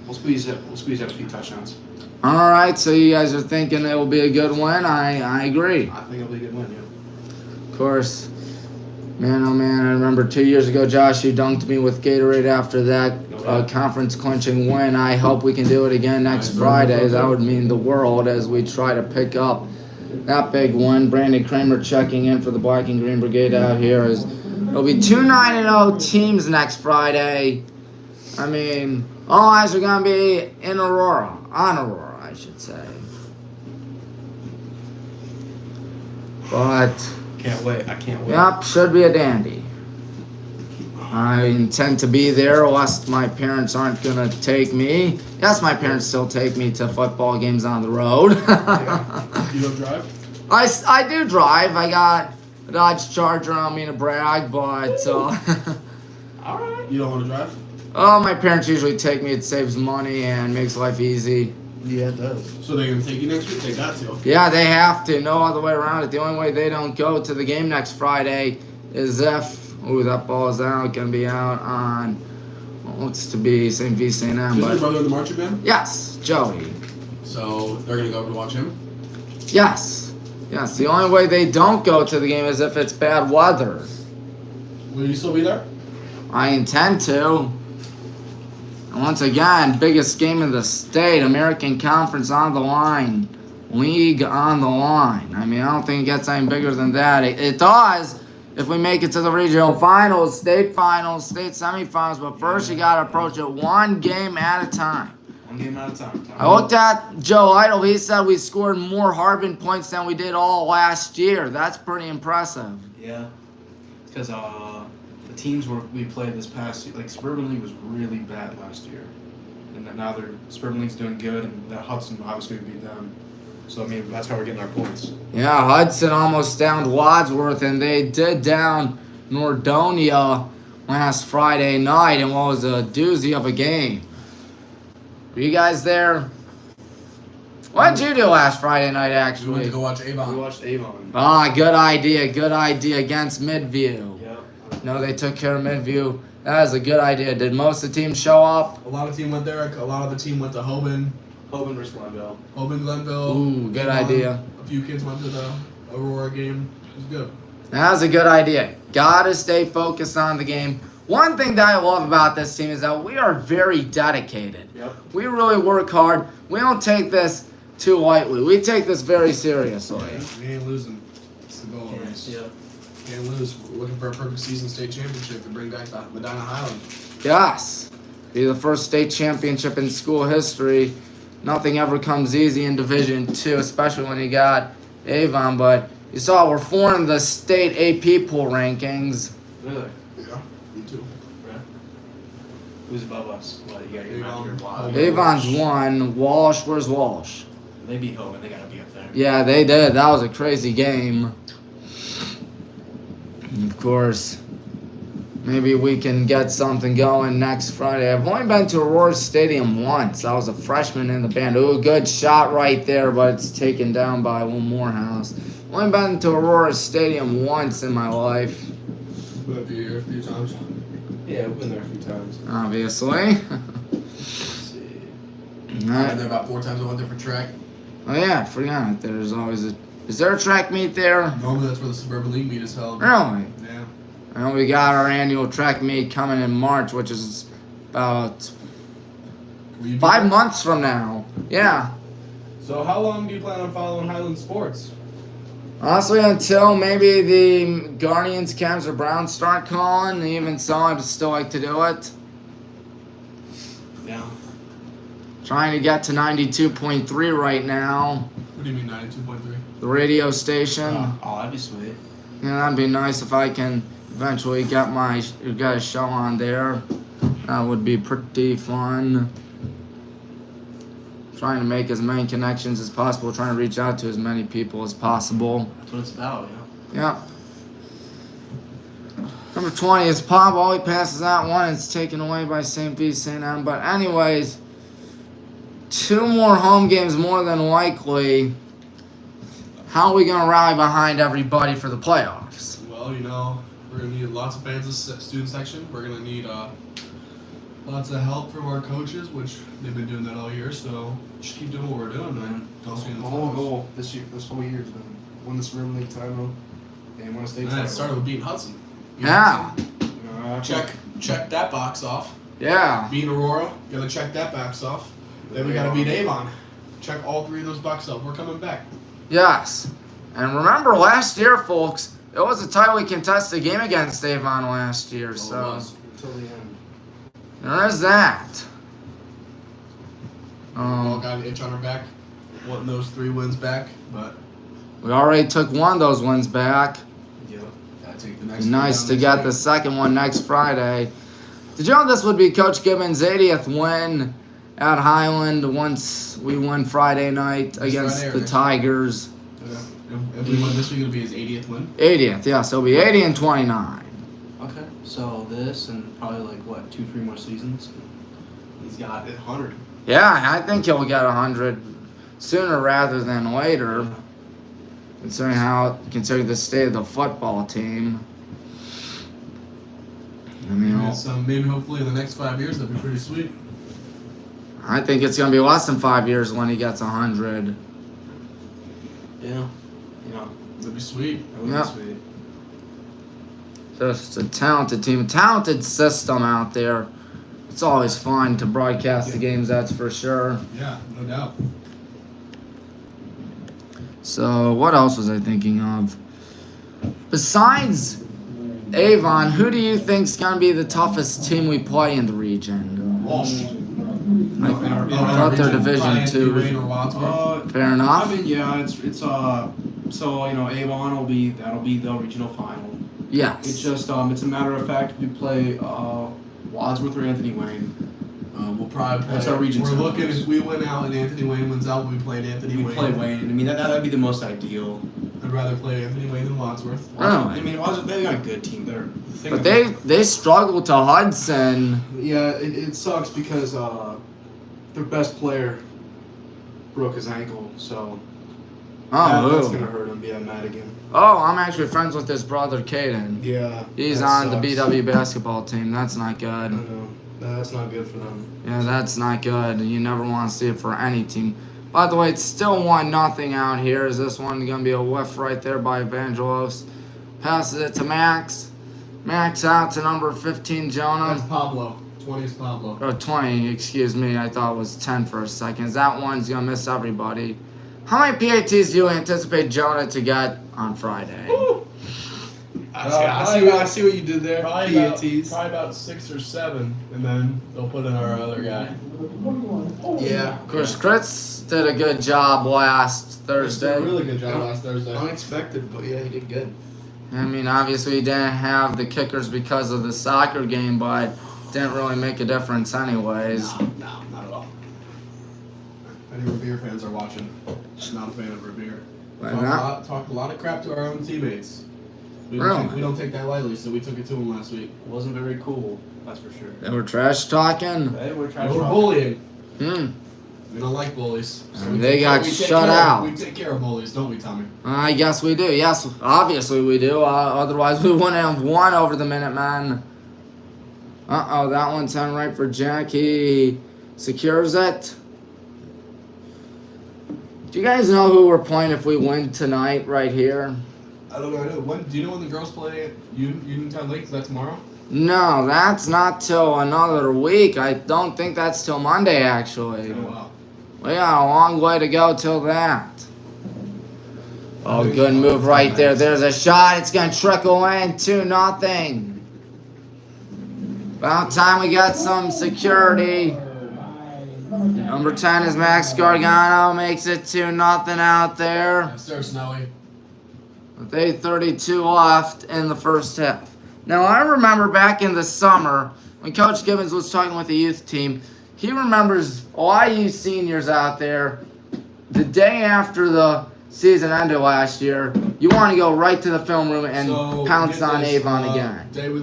We'll squeeze out a few touchdowns. All right, so you guys are thinking it will be a good win. I agree. I think it'll be a good win, yeah. Of course. Man, oh man, I remember 2 years ago, Josh, you dunked me with Gatorade after that conference clinching win. I hope we can do it again next Friday. That would mean the world as we try to pick up that big win. Brandon Kramer checking in for the Black and Green Brigade out here. It'll be 2 9-0 teams next Friday. I mean, all eyes are going to be in Aurora. On Aurora, I should say. But... Can't wait. I can't wait. Yep, should be a dandy. I intend to be there lest my parents aren't going to take me. Yes, my parents still take me to football games on the road. You don't drive? I do drive. I got a Dodge Charger on me to brag, but... All right. You don't want to drive? Oh, my parents usually take me. It saves money and makes life easy. Yeah, it does. So they're going to take you next week? They got to. Yeah, they have to. No other way around it. The only way they don't go to the game next Friday is if... Ooh, that ball is out. Going to be out on... What looks to be St. Vincent-St. Is your brother in the marching band? Yes, Joey. So they're going to go to watch him? Yes. Yes, the only way they don't go to the game is if it's bad weather. Will you still be there? I intend to. And once again, biggest game in the state, American Conference on the line, league on the line. I mean, I don't think it gets any bigger than that. It does if we make it to the regional finals, state semifinals, but first you got to approach it one game at a time. One game at a time. I looked at Joe Idle. He said we scored more Harbin points than we did all last year. That's pretty impressive. Yeah. Because the teams we played this past year, like Suburban League was really bad last year. And now Suburban League's doing good, and that Hudson obviously beat them. So, I mean, that's how we're getting our points. Yeah, Hudson almost downed Wadsworth, and they did down Nordonia last Friday night, and what was a doozy of a game. Were you guys there? What did you do last Friday night, actually? We went to go watch Avon. We watched Avon. Ah, good idea against Midview. Yep. No, they took care of Midview. That is a good idea. Did most of the team show up? A lot of the team went there. A lot of the team went to Hoban. Hoban versus Glenville. Glenville. Ooh, good idea. A few kids went to the Aurora game. It was good. That was a good idea. Gotta stay focused on the game. One thing that I love about this team is that we are very dedicated. Yep. We really work hard. We don't take this too lightly. We take this very seriously. We ain't losing. It's the goal. Yeah. Can't lose. We're looking for a perfect season state championship to bring back the Medina Highland. Yes. Be the first state championship in school history. Nothing ever comes easy in Division II, especially when you got Avon. But you saw we're 4 in the state AP pool rankings. Really? Yeah, me too. Right. Who's above us? What, you got your Avon. manager? Avon's 1. Walsh, where's Walsh? They beat Hoban. They gotta be up there. Yeah, they did. That was a crazy game. And of course, maybe we can get something going next Friday. I've only been to Aurora Stadium once. I was a freshman in the band. Ooh, good shot right there, but it's taken down by Will Morehouse. Only been to Aurora Stadium once in my life. Been a few times. Yeah, we've been there a few times. Obviously. Let's see. I've been there about 4 times. I went there for track. Oh yeah, I forgot. There's always a... Is there a track meet there? Normally that's where the Suburban League meet is held. Really? Yeah. I know we got our annual track meet coming in March, which is about Will you be 5 there? months from now. Yeah. So how long do you plan on following Highland sports? Honestly, until maybe the Guardians, Cavs, or Browns start calling. Even so, I'd still like to do it. Yeah. Trying to get to 92.3 right now. What do you mean 92.3? The radio station. Oh, that'd be sweet. Yeah, that'd be nice if I can eventually get a show on there. That would be pretty fun. Trying to make as many connections as possible. Trying to reach out to as many people as possible. That's what it's about, yeah. Yeah. Number 20 is Pop. He passes that one. It's taken away by St. Vincent. But anyways, 2 more home games more than likely. How are we going to rally behind everybody for the playoffs? Well, you know, we're going to need lots of fans in the student section. We're going to need lots of help from our coaches, which they've been doing that all year. So just keep doing what we're doing, man. My whole goal this whole year has been win the Suburban League title and win a state And title. it started with beating Hudson. Yeah. Check that box off. Yeah. Beating Aurora, gonna check that box off. Then we gotta beat Avon. Check all 3 of those boxes off. We're coming back. Yes. And remember last year, folks, it was a tightly contested game against Avon last year. So it was. Until the end. there is that. We all got an itch on our back, wanting those 3 wins back, but We already took one of those wins back. yeah, gotta take the It'd next. be nice one to down get next the second one next Friday. Did you know this would be Coach Gibbons' 80th win at Highland once we win Friday night against Friday or the next Tigers? week. If we win this week, it'll be his 80th win. 80th, yeah, so it'll be 80 and 29. Okay, so this and probably like what 2-3 more seasons. He's got 100. Yeah, I think he'll get 100 sooner rather than later, considering the state of the football team. I mean, So maybe hopefully in the next 5 years, that'd be pretty sweet. I think it's going to be less than 5 years when he gets 100. Yeah. You know, That'd be sweet. that would Yeah. be sweet. Just a talented team, a talented system out there. It's always fun to broadcast the games, that's for sure. Yeah, no doubt. So, what else was I thinking of? Besides Avon, who do you think's going to be the toughest team we play in the region? Walsh. I thought they're Division 2. Wayne or Wadsworth. Fair enough. I mean, yeah, it's so you know, Avon that'll be the regional final. Yes. It's just it's a matter of fact we play Wadsworth or Anthony Wayne. We'll probably play. That's our region We're two. looking if we win out and Anthony Wayne wins out, we play Anthony We Wayne. play Wayne. I mean that'd be the most ideal. I'd rather play Anthony Wayne than Wadsworth. Really? I mean Wadsworth, they got a good team there. The thing But about- they struggled to Hudson. Yeah, it sucks because their best player broke his ankle, so that's Oh, gonna who? hurt him. Yeah, Madigan. Oh, I'm actually friends with his brother, Caden. Yeah, He's that on the sucks. BW basketball team. That's not I good. know. That's not good for them. Yeah, that's not good. You never want to see it for any team. By the way, it's still 1-0 out here. Is this one going to be a whiff right there by Evangelos? Passes it to Max. Max out to number 15, That's Jonah. Pablo. 20 is Pablo. Or 20, excuse me. I thought it was 10 for a second. That one's going to miss everybody. How many PATs do you anticipate Jonah to get on Friday? I see what you did there. Probably about 6 or 7, and then they'll put in our other guy. Yeah. Of course, Chris did a good job last Did Thursday. a really good job last Thursday. Unexpected, but yeah, he did good. I mean, obviously, he didn't have the kickers because of the soccer game, but didn't really make a difference anyways. No, not at all. Any Revere fans are watching. Not a fan of Revere. Why not? Talked a lot of crap to our own teammates. We Really? don't take that lightly, so we took it to them last week. It wasn't very cool, that's for sure. They were trash talking. They were We trying were bullying. Hmm. We don't like bullies. So And we they take got we take shut care- out. We take care of bullies, don't we, Tommy? I guess we do. Yes, obviously we do. Otherwise, we wouldn't have won over the Minutemen. Uh-oh, that one's on right for Jack. He secures it. Do you guys know who we're playing if we win tonight right here? I don't know. Do you know when the girls play at Uniontown Lake? Is that tomorrow? No, that's not till another week. I don't think that's till Monday, actually. Oh, wow. We got a long way to go till that. Oh, good move right there. There's a shot. It's going to trickle in. 2-0. About time we got some security. Number 10 is Max Gargano. Makes it 2-0 out there. Yes, sir, Snowy. With 8:32 left in the first half. Now, I remember back in the summer when Coach Gibbons was talking with the youth team, he remembers a lot of you seniors out there, the day after the season ended last year, you want to go right to the film room and pounce get on this, Avon again. Day we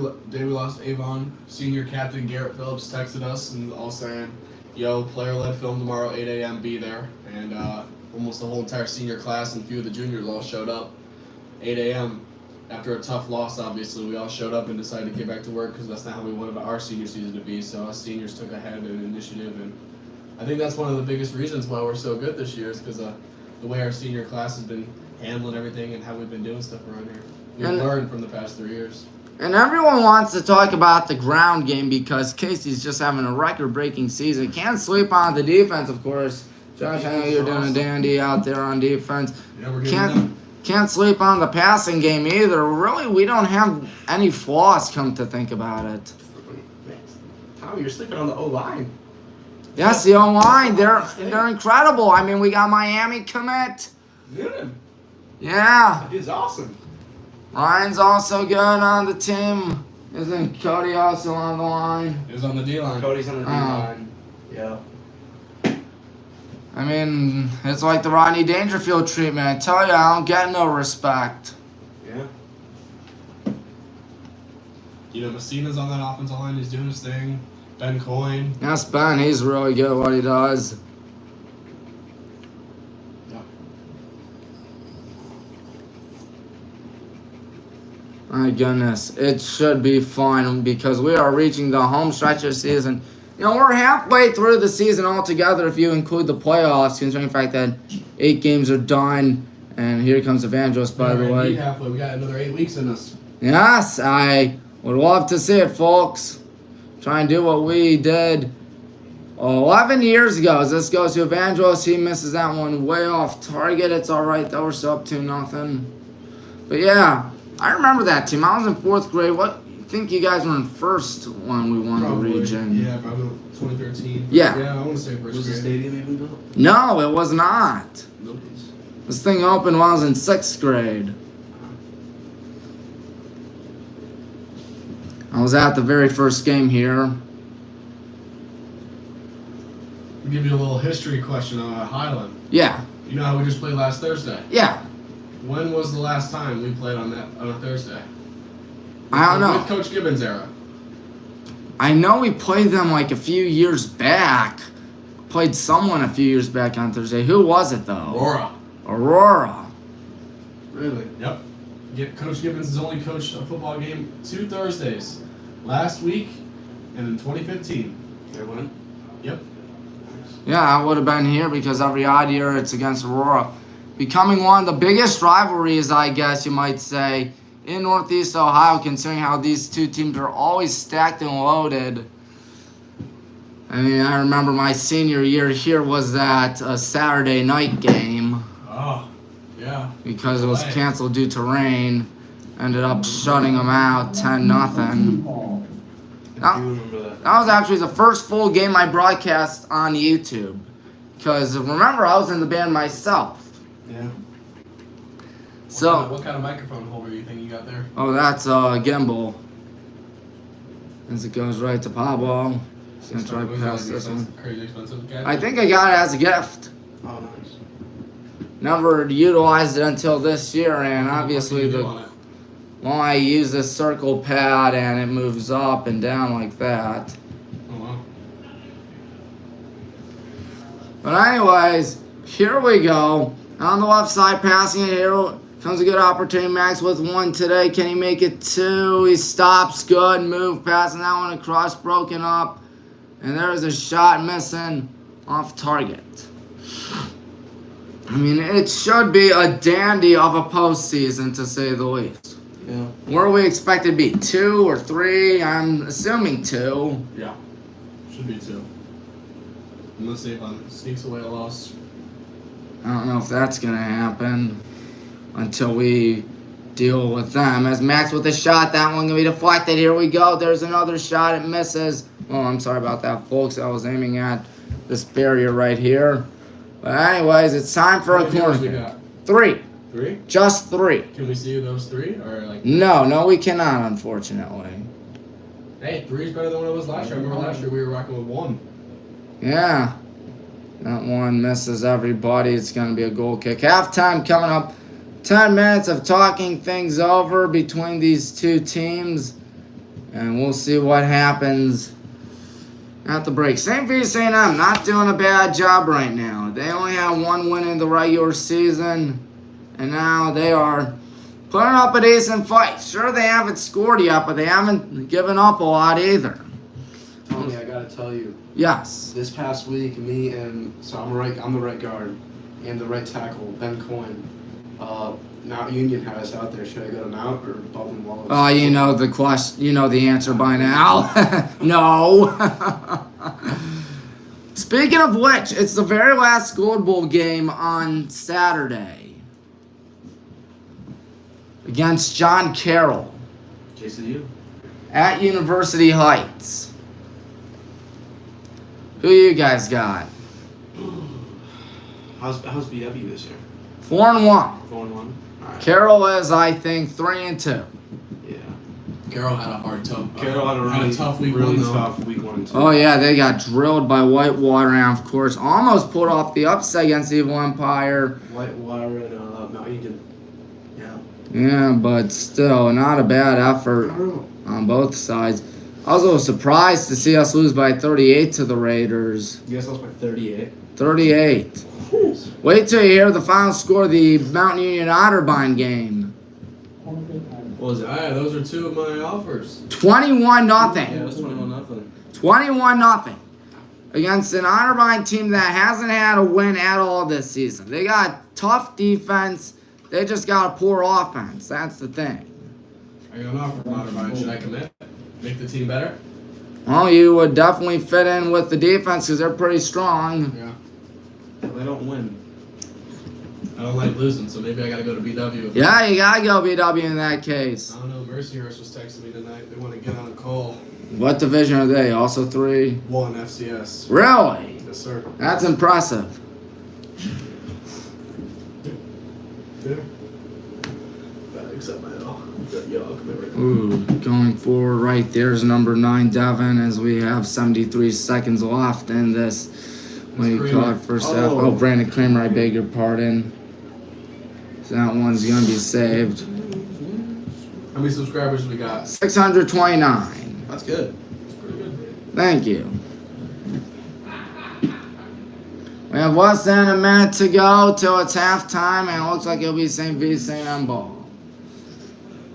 lost Avon, senior captain Garrett Phillips texted us and all saying, player-led film tomorrow, 8 a.m. Be there. And almost the whole entire senior class and a few of the juniors all showed up. 8 a.m. After a tough loss, obviously, we all showed up and decided to get back to work because that's not how we wanted our senior season to be. So us seniors took ahead in initiative, and I think that's one of the biggest reasons why we're so good this year is because the way our senior class has been handling everything and how we've been doing stuff around here. We've learned from the past 3 years. And everyone wants to talk about the ground game because Casey's just having a record-breaking season. Can't sleep on the defense, of course. Josh, I know you're doing a dandy out there on defense. Yeah, we're getting them. Can't sleep on the passing game either. Really, we don't have any flaws, come to think about it. Tommy, you're sleeping on the O-line. Yes, the O-line, they're incredible. I mean, we got Miami commit. Good. Yeah. That is awesome. Ryan's also good on the team. Isn't Cody also on the line? It was on the D-line. Cody's on the D-line. Yeah. I mean, it's like the Rodney Dangerfield treatment. I tell you, I don't get no respect. Yeah. Messina's on that offensive line. He's doing his thing. Ben Coyne. Yes, Ben, he's really good at what he does. Yeah. My goodness, it should be fun because we are reaching the home stretch of the season. We're halfway through the season altogether if you include the playoffs, considering the fact that 8 games are done. And here comes Evangelist, by the way. Halfway. We got another 8 weeks in us. Yes, I would love to see it, folks. Try and do what we did 11 years ago. As this goes to Evangelist, he misses that one way off target. It's all right, though. We're still up 2-0. But, yeah, I remember that team. I was in 4th grade. I think you guys were in first when we won the region. Yeah, probably 2013. Yeah. Yeah, I want to say first Was the grade. stadium even built? No, it was not. Nobody's. This thing opened when I was in 6th grade. I was at the very first game here. I'll give you a little history question on Highland. Yeah, You know how we just played last Thursday? yeah. When was the last time we played on a Thursday? I don't know. With Coach Gibbons' era. I know we played them like a few years back. Played someone a few years back on Thursday. Who was it though? Aurora. Really? Yep. Coach Gibbons has only coached a football game 2 Thursdays. Last week and in 2015. They won? Yep. Yeah, I would have been here because every odd year it's against Aurora. Becoming one of the biggest rivalries, I guess you might say, in Northeast Ohio, considering how these two teams are always stacked and loaded. I mean, I remember my senior year here was that Saturday night game. Oh, yeah. Because it was canceled due to rain. Ended up shutting them out 10-0. I do remember that. That was actually the first full game I broadcast on YouTube. Because remember, I was in the band myself. Yeah. So, What kind of microphone holder do you think you got there? oh, that's a gimbal. As it goes right to Pablo. Just gonna try to pass this one. Crazy expensive gadget? I think I got it as a gift. Oh, nice. Never utilized it until this year, and What obviously can you do the on it? well, I use this circle pad and it moves up and down like that. Oh, wow. But anyways, here we go. On the left side, passing it here. Comes a good opportunity. Max with 1 today. Can he make it 2? He stops. Good move. Passing that one across. Broken up. And there's a shot missing off target. I mean, it should be a dandy of a postseason, to say the least. Yeah. Where are we expected to be? 2 or 3? I'm assuming 2. Yeah. Should be 2. Unless Avon sneaks away a loss. I don't know if that's going to happen until we deal with them. As Max with a shot, that one going to be deflected. Here we go. There's another shot. It misses. Oh, I'm sorry about that, folks. I was aiming at this barrier right here. But anyways, it's time for a How many corner viewers we kick. got? 3. 3? Just 3. Can we see those 3? Or like, No, we cannot, unfortunately. hey, 3 is better than what it was last year. I remember last year we were rocking with 1. Yeah. That one misses everybody. It's going to be a goal kick. Halftime coming up. 10 minutes of talking things over between these two teams. And we'll see what happens at the break. St. Vincent not doing a bad job right now. They only have one win in the regular season, and now they are putting up a decent fight. Sure, they haven't scored yet, but they haven't given up a lot either. Tony, I gotta tell you, Yes. this past week, me and I'm the right guard and the right tackle, Ben Coyne. Mount Union has out there. Should I go to Mount or Baldwin Wallace? Oh, you know the question. You know the answer by now. No. Speaking of which, it's the very last Gold Bowl game on Saturday against John Carroll JCU. at University Heights. Who you guys got? How's BW this year? 4-1. 4-1. Alright. Carroll is, I think, 3-2. Yeah. Carroll had a Carroll had a tough week really one, though. tough week 1 and 2. Oh yeah, they got drilled by Whitewater, and of course, almost pulled off the upset against Evil Empire. Whitewater and Mount Union. Yeah. Yeah, but still, not a bad effort on both sides. I was a little surprised to see us lose by 38 to the Raiders. You guys lost by 38. 38. Wait till you hear the final score of the Mountain Union Otterbein game. What was it? Yeah, those are two of my offers. 21-0. Yeah, it was 21-0. 21-0 against an Otterbein team that hasn't had a win at all this season. They got tough defense. They just got a poor offense. That's the thing. I got an offer from Otterbein. Should I commit? Make the team better? Well, you would definitely fit in with the defense because they're pretty strong. Yeah. They don't win. I don't like losing, so maybe I gotta go to BW. Yeah, you gotta go BW in that case. I don't know. Mercyhurst was texting me tonight. They want to get on a call. What division are they? Also 3? 1 FCS. Really? Yes, sir. That's impressive. Yeah. Except my L. Yeah, I'll come in right now. Ooh, going forward right there's number 9, Devin, as we have 73 seconds left in this. What do you call it? First half. Oh, Brandon Kramer, I beg your pardon. So that one's going to be saved. How many subscribers we got? 629. That's good. That's pretty good. Thank you. We have less than a minute to go till it's halftime, and it looks like it'll be St. Vincent on ball.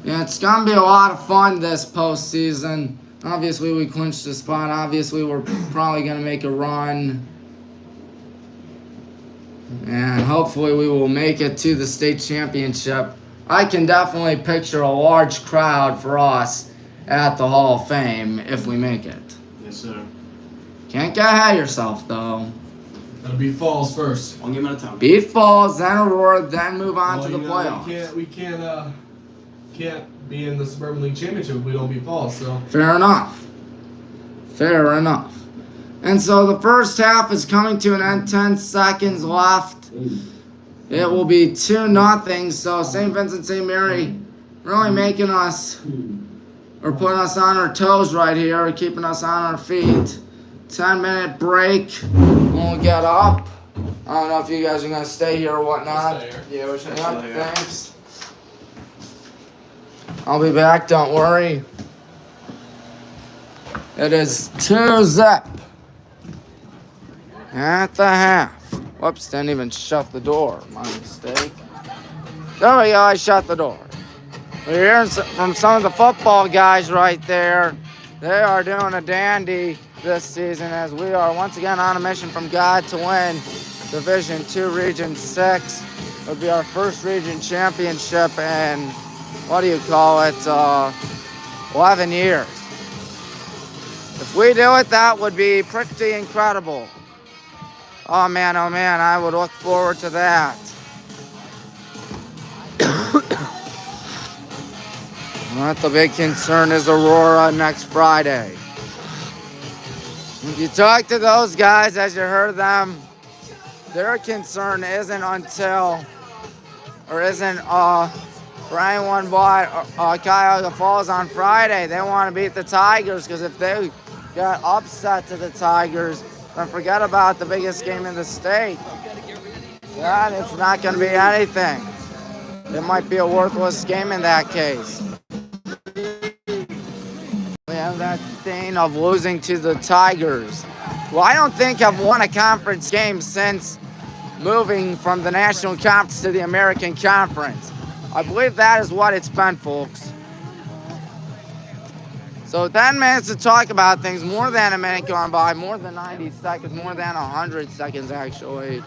Yeah, it's going to be a lot of fun this postseason. Obviously, we clinched the spot. Obviously, we're probably going to make a run. And hopefully we will make it to the state championship. I can definitely picture a large crowd for us at the Hall of Fame if we make it. Yes, sir. Can't get ahead of yourself, though. Gotta beat Falls first. One game at a time. Beat Falls, then Aurora, then move on to the playoffs. We can't be in the Suburban League Championship if we don't beat Falls. So Fair enough. Fair enough. And so the first half is coming to an end. 10 seconds left. It will be 2-0. So St. Vincent-St. Mary really making us, or putting us on our toes right here, keeping us on our feet. 10-minute break. We'll get up. I don't know if you guys are going to stay here or whatnot. Yeah, we should Yep, thanks. I'll be back, don't worry. It is 2-0 at the half. Whoops, didn't even shut the door. My mistake. There we go, I shut the door. We're hearing from some of the football guys right there. They are doing a dandy this season as we are once again on a mission from God to win Division 2 Region 6. It'll be our first region championship in, 11 years. If we do it, that would be pretty incredible. Oh man, I would look forward to that. But the big concern is Aurora next Friday. If you talk to those guys, as you heard them, their concern isn't for anyone but Cuyahoga Falls on Friday. They want to beat the Tigers, because if they got upset to the Tigers, then forget about the biggest game in the state. Then it's not going to be anything. It might be a worthless game in that case. Yeah, of that stain of losing to the Tigers, who I don't think have won a conference game since moving from the National Conference to the American Conference. I believe that is what it's been, folks. So 10 minutes to talk about things, more than a minute gone by, more than 90 seconds, more than 100 seconds actually.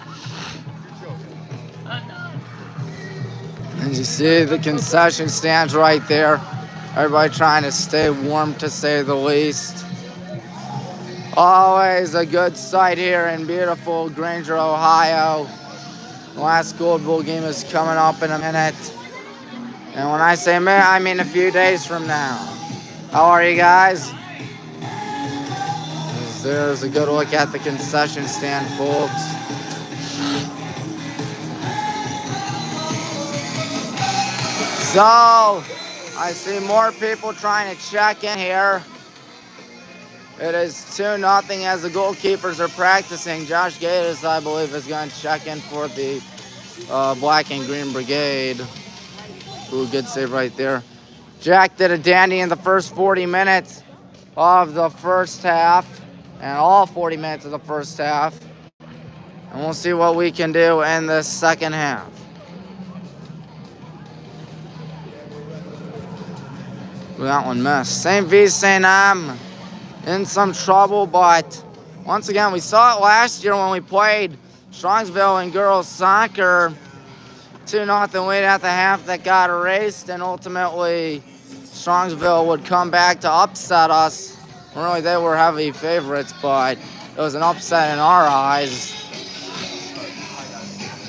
And you see the concession stands right there. Everybody trying to stay warm, to say the least. Always a good sight here in beautiful Granger, Ohio. The last Gold Bowl game is coming up in a minute. And when I say minute, I mean a few days from now. How are you guys? There's a good look at the concession stand, folks. So, I see more people trying to check in here. It is 2-0 as the goalkeepers are practicing. Josh Gates, I believe, is going to check in for the Black and Green Brigade. Ooh, good save right there. Jack did a dandy in the first 40 minutes of the first half, and all 40 minutes of the first half. And we'll see what we can do in the second half. That one missed. St. Vincent-St in some trouble, but once again, we saw it last year when we played Strongsville in girls soccer. 2-0 lead at the half that got erased, and ultimately Strongsville would come back to upset us. Really, they were heavy favorites, but it was an upset in our eyes.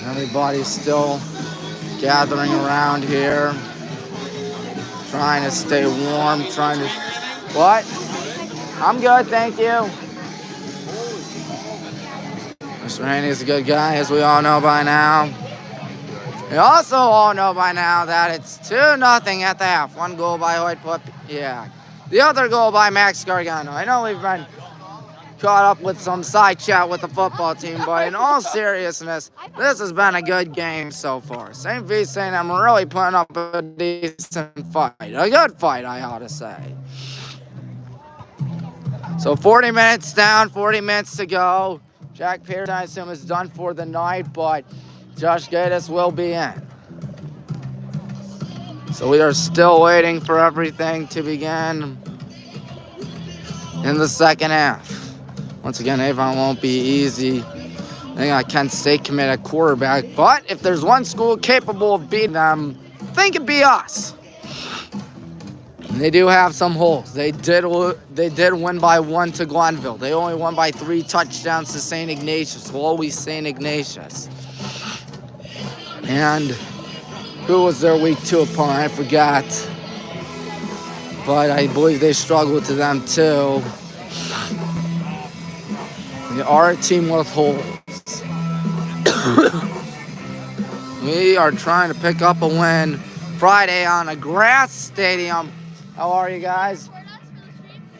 Everybody's still gathering around here, trying to stay warm, trying to... What? I'm good, thank you. Mr. Haney is a good guy, as we all know by now. We also all know by now that it's 2-0 at the half. One goal by Hoyt Pupiak. The other goal by Max Gargano. I know we've been caught up with some side chat with the football team, but in all seriousness, this has been a good game so far. St. Vincent, I'm really putting up a decent fight. A good fight, I ought to say. So 40 minutes down, 40 minutes to go. Jack Pearson, I assume, is done for the night, but Josh Gates will be in. So we are still waiting for everything to begin in the second half. Once again, Avon won't be easy. They got Kent State committed quarterback, but if there's one school capable of beating them, I think it'd be us. And they do have some holes. They did win by 1 to Glenville. They only won by 3 touchdowns to St. Ignatius. Always St. Ignatius. And who was their week 2 opponent? I forgot. But I believe they struggled to them too. They are a team with holes. We are trying to pick up a win Friday on a grass stadium. How are you guys?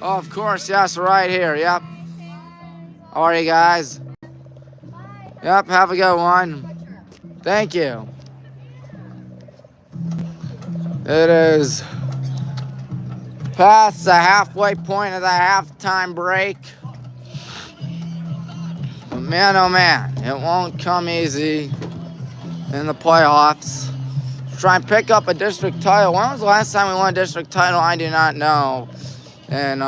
Oh, of course, yes, right here, yep. How are you guys? Yep, have a good one. Thank you. It is past the halfway point of the halftime break. But man, oh man, it won't come easy in the playoffs. Try and pick up a district title. When was the last time we won a district title? I do not know. And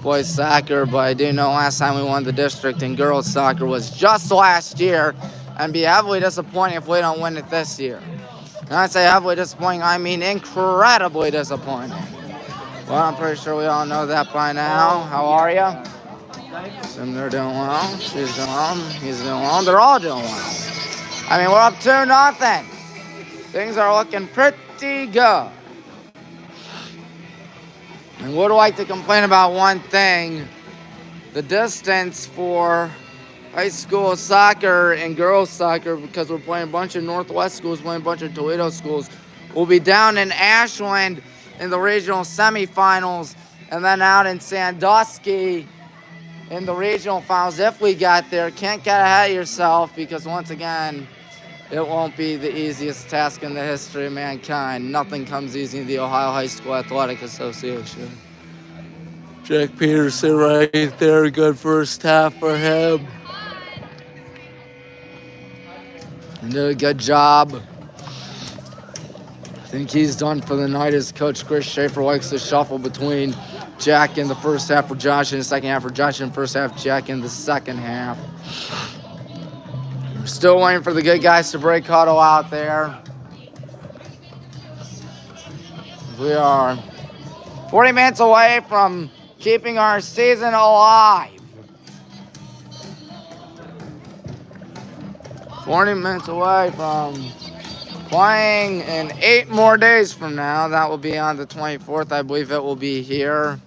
boys soccer, but I do know last time we won the district in girls soccer was just last year, and be heavily disappointing if we don't win it this year. And I say heavily disappointing, I mean incredibly disappointing. Well, I'm pretty sure we all know that by now. How are you? Assume they're doing well. She's doing well. He's doing well. They're all doing well. I mean, we're up 2-0. Things are looking pretty good. And would like to complain about one thing. The distance for high school soccer and girls soccer, because we're playing a bunch of Northwest schools, playing a bunch of Toledo schools, will be down in Ashland in the regional semifinals, and then out in Sandusky in the regional finals. If we got there, can't get ahead of yourself, because once again, it won't be the easiest task in the history of mankind. Nothing comes easy in the Ohio High School Athletic Association. Jack Peterson right there. Good first half for him. He did a good job. I think he's done for the night as Coach Chris Schaefer likes to shuffle between Jack in the first half for Josh in the second half for Josh in the first half, Jack in the second half. We're still waiting for the good guys to break huddle out there. We are 40 minutes away from keeping our season alive. 40 minutes away from playing in 8 more days from now. That will be on the 24th. I believe it will be here.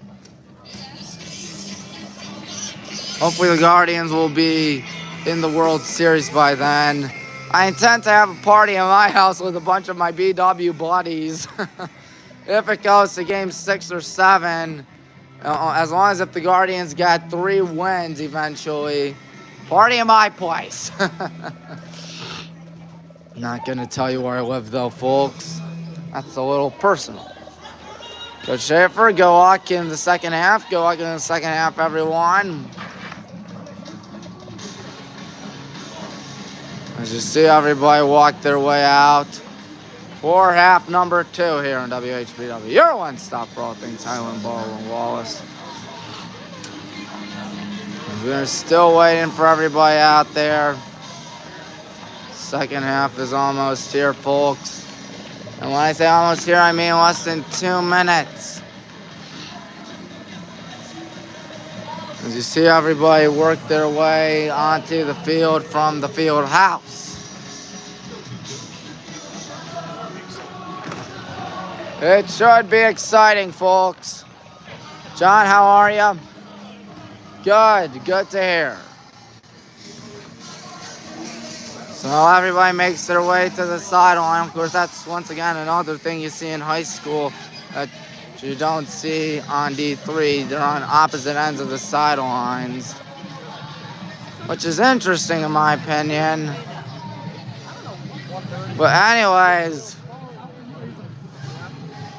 Hopefully the Guardians will be in the World Series by then. I intend to have a party in my house with a bunch of my BW buddies. If it goes to game 6 or 7, as long as if the Guardians get 3 wins eventually, party in my place. Not gonna tell you where I live though, folks. That's a little personal. Coach Schaefer, go walk in the second half. Go walk in the second half, everyone. As you see everybody walk their way out for half number 2 here in WHBW. Your one stop for all things Highland, Ball, and Wallace. We're still waiting for everybody out there. Second half is almost here, folks. And when I say almost here, I mean less than 2 minutes. As you see everybody work their way onto the field from the field house. It should be exciting, folks. John, how are you? Good to hear. So everybody makes their way to the sideline. Of course, that's once again another thing you see in high school that you don't see on D3. They're on opposite ends of the sidelines, which is interesting in my opinion. But anyways,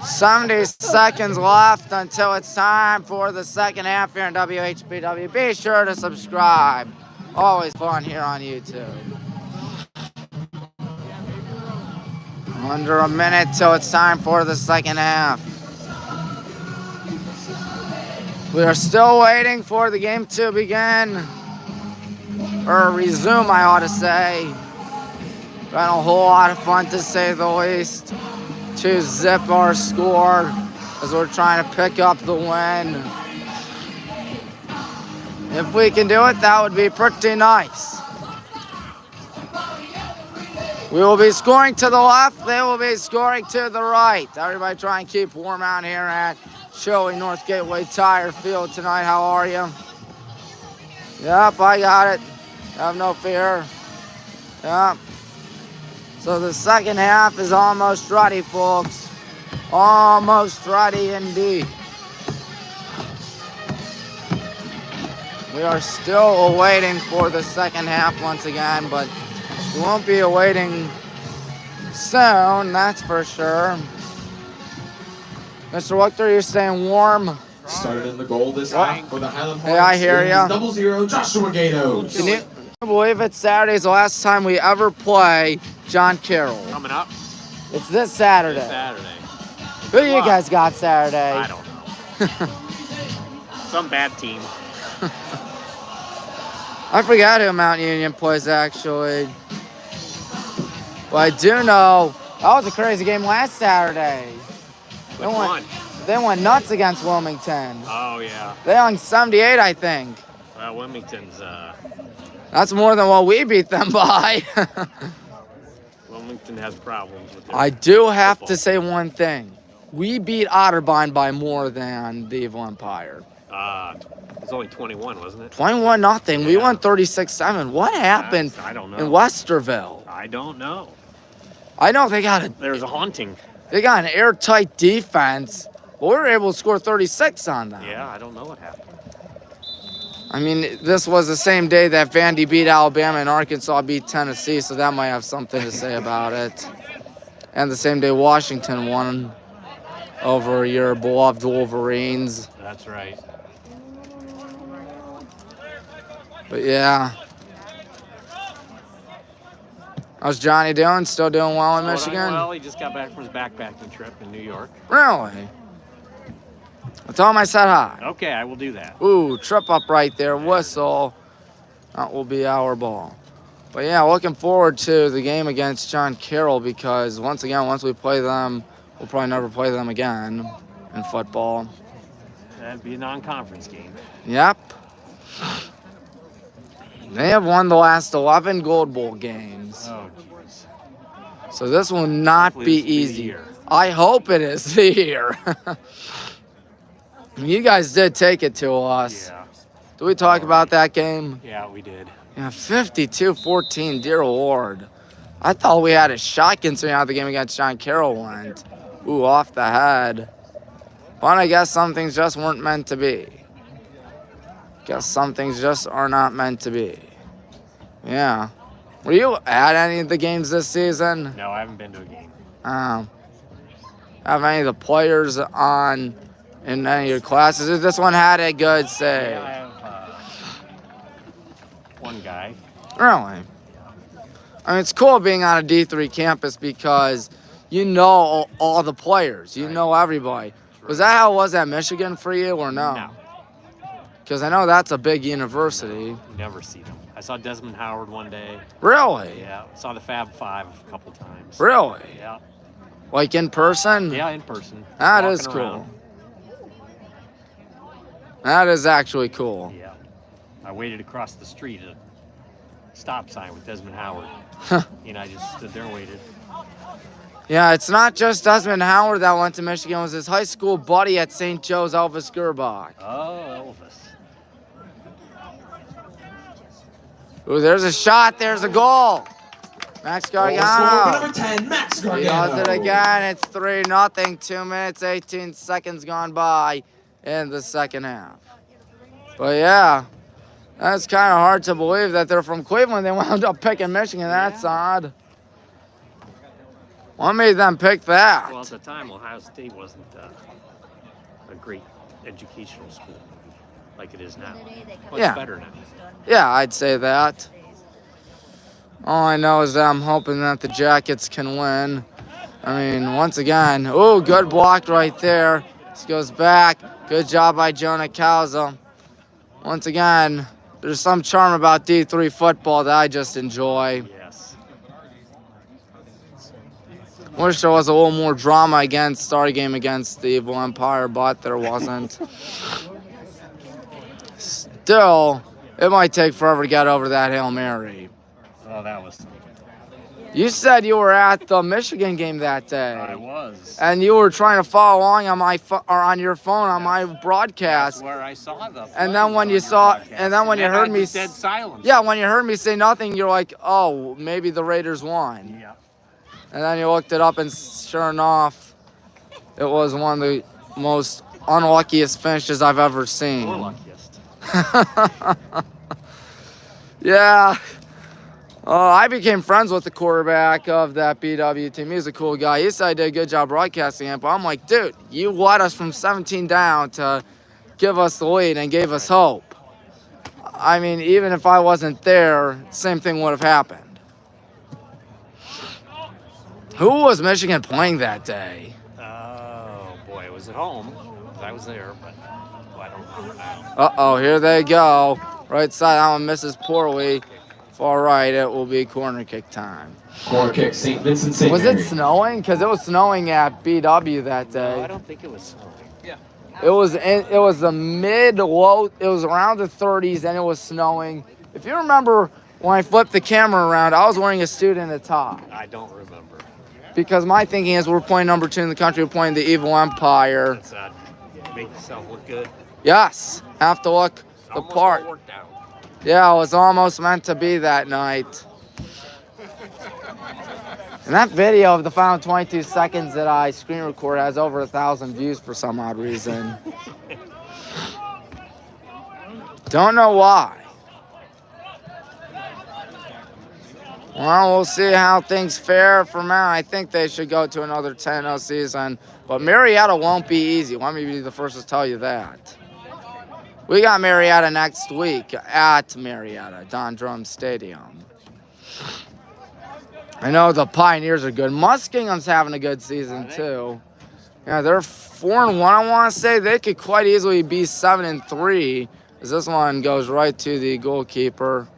70 seconds left until it's time for the second half here in WHBW. Be sure to subscribe. Always fun here on YouTube. Under a minute till it's time for the second half. We are still waiting for the game to begin. Or resume, I ought to say. Been a whole lot of fun to say the least. To zip our score as we're trying to pick up the win. If we can do it, that would be pretty nice. We will be scoring to the left. They will be scoring to the right. Everybody try and keep warm out here at Shirley North Gateway Tire Field tonight. How are you? Yep, I got it. Have no fear. Yep. So the second half is almost ready, folks. Almost ready indeed. We are still awaiting for the second half once again, but we won't be awaiting soon, that's for sure. Mr. Wachter, you're staying warm. Started in the goal this half for the Highland Hornets. Hey, I hear ya. 0-0, Joshua Gatos. Can you believe it? Saturday's the last time we ever play John Carroll. Coming up It's this Saturday. Who you guys got Saturday? I don't know. Some bad team. I forgot who Mount Union plays, actually. But I do know that was a crazy game last Saturday. They went nuts against Wilmington. Oh, yeah. They hung 78, I think. Well, Wilmington's, That's more than what we beat them by. Wilmington has problems with their I do have football. to say one thing. We beat Otterbein by more than the Evil Empire. It was only 21, wasn't it? 21-0. We Yeah. won 36-7. What happened I don't know. in Westerville? I don't know. I know they got There's a haunting. an airtight defense, but we were able to score 36 on them. Yeah, I don't know what happened. I mean, this was the same day that Vandy beat Alabama and Arkansas beat Tennessee, so that might have something to say about it. And the same day Washington won over your beloved Wolverines. That's right. But yeah. How's Johnny doing? Still doing well in Michigan? Well, he just got back from his backpacking trip in New York. Really? I told him I said hi. Okay, I will do that. Ooh, trip up right there, whistle. That will be our ball. But yeah, looking forward to the game against John Carroll because once again, once we play them, we'll probably never play them again in football. That'd be a non-conference game. Yep. They have won the last 11 Gold Bowl games. Oh, jeez. So this will not Hopefully be this will be the easy. year. I hope it is the year. You guys did take it to us. Yeah. Did we talk about that game? Yeah, we did. Yeah, 52-14, dear Lord. I thought we had a shot considering how the game against John Carroll went. Ooh, off the head. But I guess some things just weren't meant to be. Guess some things just are not meant to be. Yeah. Were you at any of the games this season? No, I haven't been to a game. Have any of the players on in any of your classes? This one had a good say. Yeah, I have one guy. Really? I mean, it's cool being on a D3 campus because you know all the players. You know everybody. Was that how it was at Michigan for you or no? No. Because I know that's a big university. Never see them. I saw Desmond Howard one day. Really? Yeah. Saw the Fab Five a couple times. Really? Yeah. Like in person? Yeah, in person. That Walking is cool. around. That is actually cool. Yeah. I waited across the street at a stop sign with Desmond Howard. I just stood there and waited. Yeah, it's not just Desmond Howard that went to Michigan. It was his high school buddy at St. Joe's, Elvis Gerbach. Oh, Elvis. Ooh, there's a shot. There's a goal. Max Gargano. Number 10, Max He Gargano. does it again. It's 3-0. 2 minutes, 18 seconds gone by in the second half. But yeah, that's kind of hard to believe that they're from Cleveland. They wound up picking Michigan. That's odd. What made them pick that? Well, at the time, Ohio State wasn't a great educational school like it is now. Much Yeah. better now. Yeah, I'd say that. All I know is that I'm hoping that the Jackets can win. I mean, once again, oh, good block right there. This goes back. Good job by Jonah Kauza. Once again, there's some charm about D3 football that I just enjoy. Yes. Wish there was a little more drama against our game against the Evil Empire, but there wasn't. Still, it might take forever to get over that Hail Mary. Oh, that was. You said you were at the Michigan game that day. I was. And you were trying to follow along on my or on your phone on my broadcast. That's where I saw the. And then when you saw, and then when you heard me, dead silence. yeah, when you heard me say nothing, you're like, oh, maybe the Raiders won. Yeah. And then you looked it up, and sure enough, it was one of the most unluckiest finishes I've ever seen. Or luckiest. Yeah. I became friends with the quarterback of that BW team. He's a cool guy. He said I did a good job broadcasting it, but I'm like, dude, you led us from 17 down to give us the lead and gave us hope. I mean, even if I wasn't there, same thing would have happened. Who was Michigan playing that day? Oh boy, it was at home. I was there, but I don't remember now. Uh-oh, here they go. Right side, that one misses poorly. Far right, it will be corner kick time. Corner kick, St. Vincent-St. Was it snowing? Because it was snowing at BW that day. No, I don't think it was snowing. Yeah. It was the mid-low, it was around the 30s and it was snowing. If you remember when I flipped the camera around, I was wearing a student attire. I don't remember. Because my thinking is we're playing number 2 in the country, we're playing the Evil Empire. That's make yourself look good. Yes, have to look the Almost part. all worked out. Yeah, it was almost meant to be that night. And that video of the final 22 seconds that I screen record has over 1,000 views for some odd reason. Don't know why. Well, we'll see how things fare for Mount. I think they should go to another 10-0 season. But Marietta won't be easy. Let me be the first to tell you that. We got Marietta next week at Marietta, Don Drum Stadium. I know the Pioneers are good. Muskingum's having a good season, too. Yeah, they're 4-1, I want to say. They could quite easily be 7-3, as this one goes right to the goalkeeper.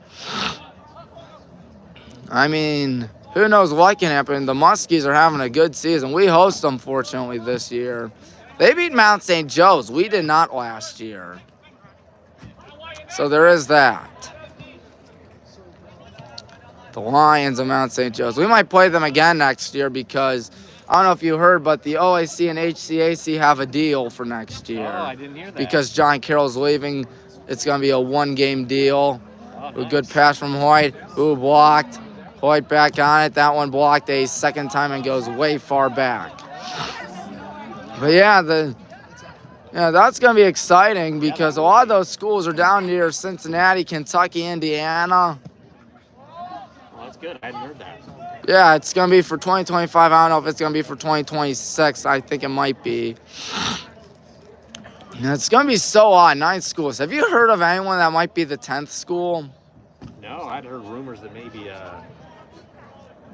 I mean, who knows what can happen. The Muskies are having a good season. We host them, fortunately, this year. They beat Mount St. Joe's. We did not last year. So there is that. The Lions of Mount St. Joe's. We might play them again next year because, I don't know if you heard, but the OAC and HCAC have a deal for next year. Oh, I didn't hear that. Because John Carroll's leaving, it's going to be a one-game deal. Oh, A good pass from Hoyt. Ooh, blocked. Hoyt back on it. That one blocked a second time and goes way far back. But yeah, that's going to be exciting because a lot of those schools are down near Cincinnati, Kentucky, Indiana. Well, that's good. I hadn't heard that. Yeah, it's going to be for 2025. I don't know if it's going to be for 2026. I think it might be. And it's going to be so odd. 9 schools. Have you heard of anyone that might be the 10th school? No, I'd heard rumors that maybe.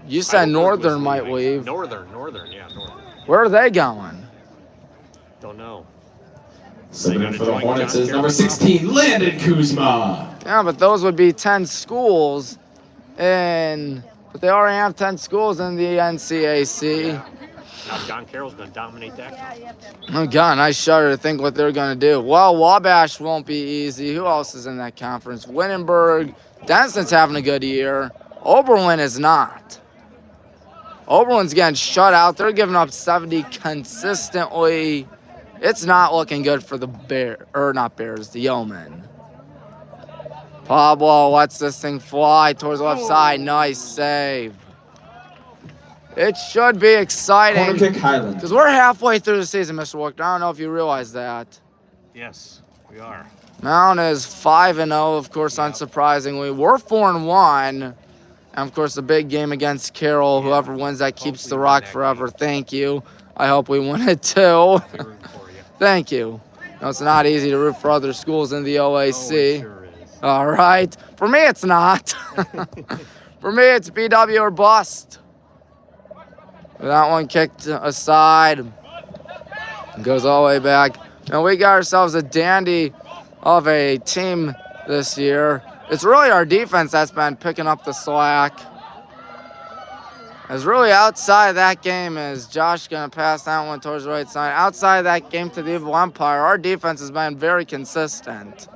You said Heidelberg was Northern might leaving. leave. Northern. Where are they going? Don't know. Subbing in for the Hornets is number 16, Landon Kuzma. Yeah, but those would be 10 schools. But they already have 10 schools in the NCAC. Now John Carroll's going to dominate that. Oh, God, I shudder to think what they're going to do. Well, Wabash won't be easy. Who else is in that conference? Wittenberg. Dennison's having a good year. Oberlin is not. Oberlin's getting shut out. They're giving up 70 consistently. It's not looking good for the the Yeomen. Pablo lets this thing fly towards the left side. Nice save. It should be exciting. Corner kick, Highland. Because we're halfway through the season, Mr. Walker. I don't know if you realize that. Yes, we are. Mount is 5-0, of course, unsurprisingly. We're 4-1. And, of course, the big game against Carroll. Whoever wins that keeps the rock forever. Thank you. I hope we win it, too. Thank you. No, it's not easy to root for other schools in the OAC. Oh, it sure is. All right. For me, it's not. For me, it's BW or bust. That one kicked aside. Goes all the way back. And we got ourselves a dandy of a team this year. It's really our defense that's been picking up the slack. As really outside of that game is Josh going to pass that one towards the right side. Outside of that game to the Evil Empire, our defense has been very consistent.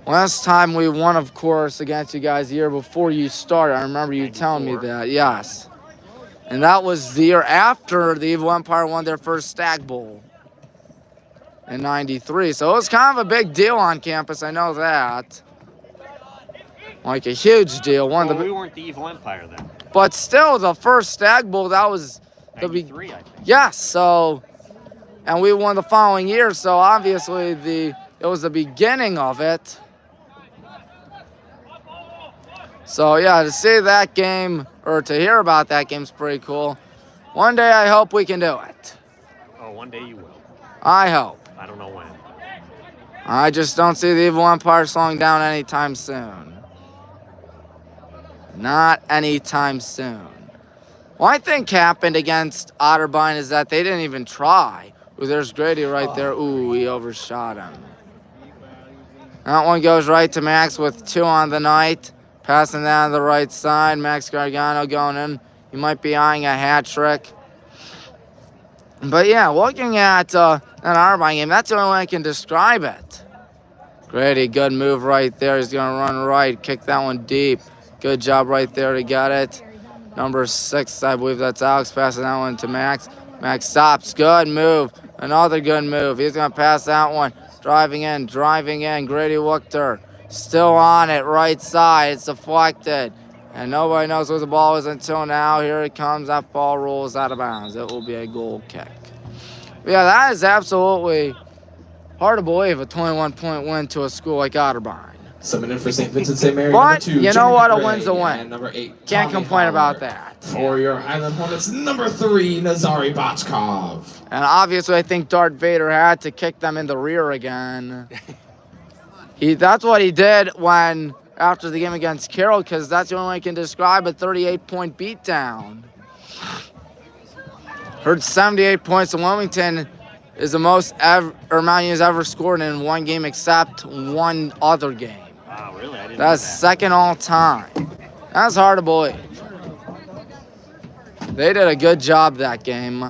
Last time we won, of course, against you guys the year before you started. I remember you telling me that, yes. And that was the year after the Evil Empire won their first Stag Bowl in '93. So it was kind of a big deal on campus, I know that. Like a huge deal. Well, we weren't the Evil Empire then. But still, the first Stag Bowl, that was the 93, I think. Yes, so, and we won the following year, so obviously it was the beginning of it. So yeah, to see that game, or to hear about that game is pretty cool. One day I hope we can do it. Oh, one day you will. I hope. I don't know when. I just don't see the Evil Empire slowing down anytime soon. Not anytime soon. One thing happened against Otterbein is that they didn't even try. Ooh, there's Grady right there. Ooh, he overshot him. That one goes right to Max with 2 on the night. Passing that on the right side. Max Gargano going in. He might be eyeing a hat trick. But yeah, looking at an Otterbein game, that's the only way I can describe it. Grady, good move right there. He's going to run right. Kick that one deep. Good job right there to get it. Number 6, I believe that's Alex, passing that one to Max. Max stops. Good move. Another good move. He's going to pass that one. Driving in. Grady Wuchter still on it. Right side. It's deflected. And nobody knows where the ball is until now. Here it comes. That ball rolls out of bounds. It will be a goal kick. But yeah, that is absolutely hard to believe, a 21-point win to a school like Otterbein. Summing in for St. Vincent-St. Mary, But, number 2, you know Jimmy what? A Gray, win's a win. and number 8, Can't Tommy complain about Holler. that. For your Highland Hornets, number 3, Nazari Bachkov. And obviously, I think Darth Vader had to kick them in the rear again. That's what he did after the game against Carroll, because that's the only way I can describe a 38-point beatdown. Heard 78 points in Wilmington is the most Mount Union's ever scored in one game except one other game. Wow, really? I didn't know That's that. second all time. That's hard to believe. They did a good job that game.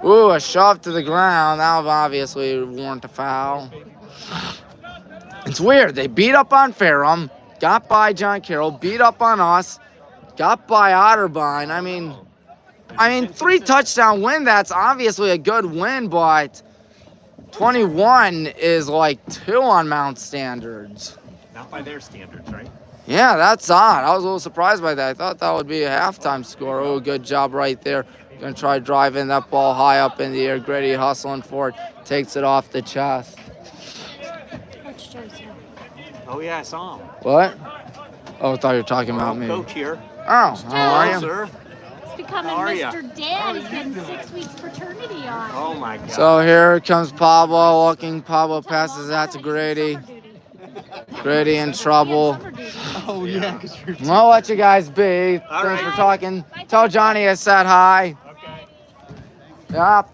Ooh, a shove to the ground. That would obviously warrant a foul. It's weird. They beat up on Ferrum, got by John Carroll, beat up on us, got by Otterbein. I mean, 3 touchdown win, that's obviously a good win, but 21 is like 2 on Mount standards. Not by their standards, right? Yeah, that's odd. I was a little surprised by that. I thought that would be a halftime score. Oh, good job right there. Gonna try driving that ball high up in the air. Grady hustling for it. Takes it off the chest. Oh, yeah, I saw him. What? Oh, I thought you were talking about me. Coach here. Oh, how are Hello, you? sir. He's becoming How are ya? Mr. Dad. He's getting 6 weeks paternity on. Oh, my God. So here comes Pablo looking. Pablo passes that to Grady. Grady in trouble. Oh, yeah. I'll let you guys be. Thanks right. for talking. Tell Johnny I said hi. Okay. Yep.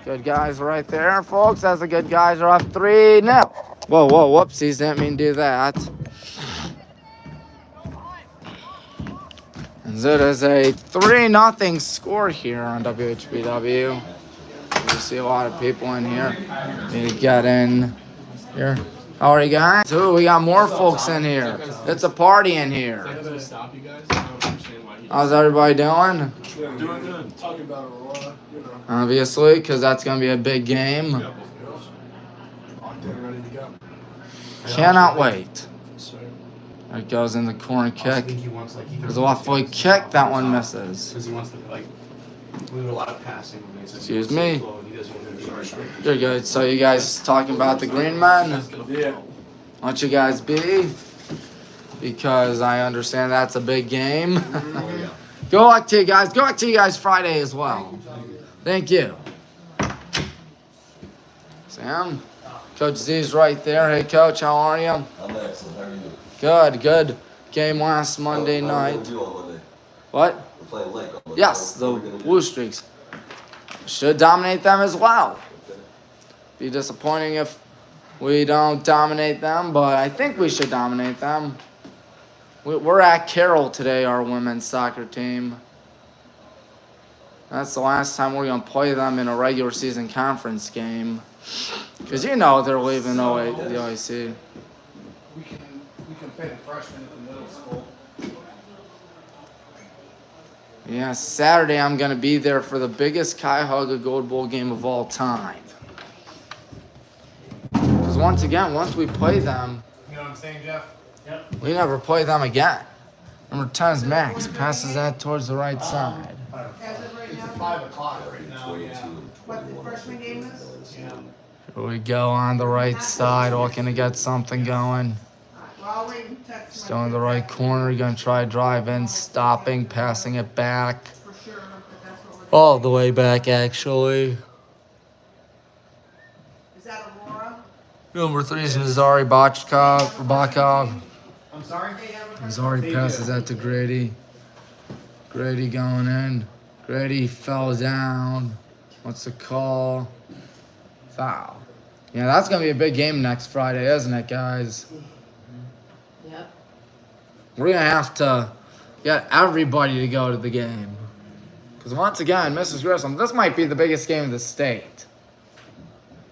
Good guys right there, folks. As the good guys are up 3-0. Whoa, whoopsies. Didn't mean to do that. As it is a 3-0 score here on WHBW. You see a lot of people in here. Need to get in here. How are you guys? Ooh, we got more folks in here. It's a party in here. Stop you guys. I don't understand why he How's everybody doing? doing good. Talking about Aurora, you know. Obviously, because that's going to be a big game. Locked in, ready to go. Cannot wait. So, There it goes in the corner I kick. think he wants like There's a left-foot kick. That one misses. because he wants to like we do a lot of passing. Excuse me. He doesn't want to be straight. You're good. So you guys talking about the green men? yeah. Want you guys be? Because I understand that's a big game. Good luck to you guys. Good luck to you guys Friday as well. Thank you. Sam? Coach Z's right there. Hey, Coach, how are you? I'm excellent. How are you? Good. Game last Monday night. What? We're playing Lake on Monday. Yes, the Blue Streaks. Should dominate them as well. Be disappointing if we don't dominate them, but I think we should dominate them. We're at Carroll today, our women's soccer team. That's the last time we're going to play them in a regular season conference game. Because you know they're leaving the OIC. We can play the freshmen at the middle school. Yeah, Saturday I'm going to be there for the biggest Cuyahoga Gold Bowl game of all time. Because once we play them, You know what I'm saying, Jeff? Yep. we never play them again. Number 10 is Max. Passes that towards the right side. It's at 5 o'clock right now. Yeah. What the freshman game is? Yeah. Here we go on the right side, looking to get something going. Well, I'll wait and text Still in the right corner. You're going to try drive in, stopping, passing it back. for sure, but that's what we're doing. All the way back, actually. Is that Aurora? Number 3 is Nazari Bachkov. I'm sorry? Nazari passes that to Grady. Grady going in. Grady fell down. What's the call? Foul. Yeah, that's going to be a big game next Friday, isn't it, guys? Yep. We're going to have to get everybody to go to the game. Because once again, Mrs. Grissom, this might be the biggest game of the state.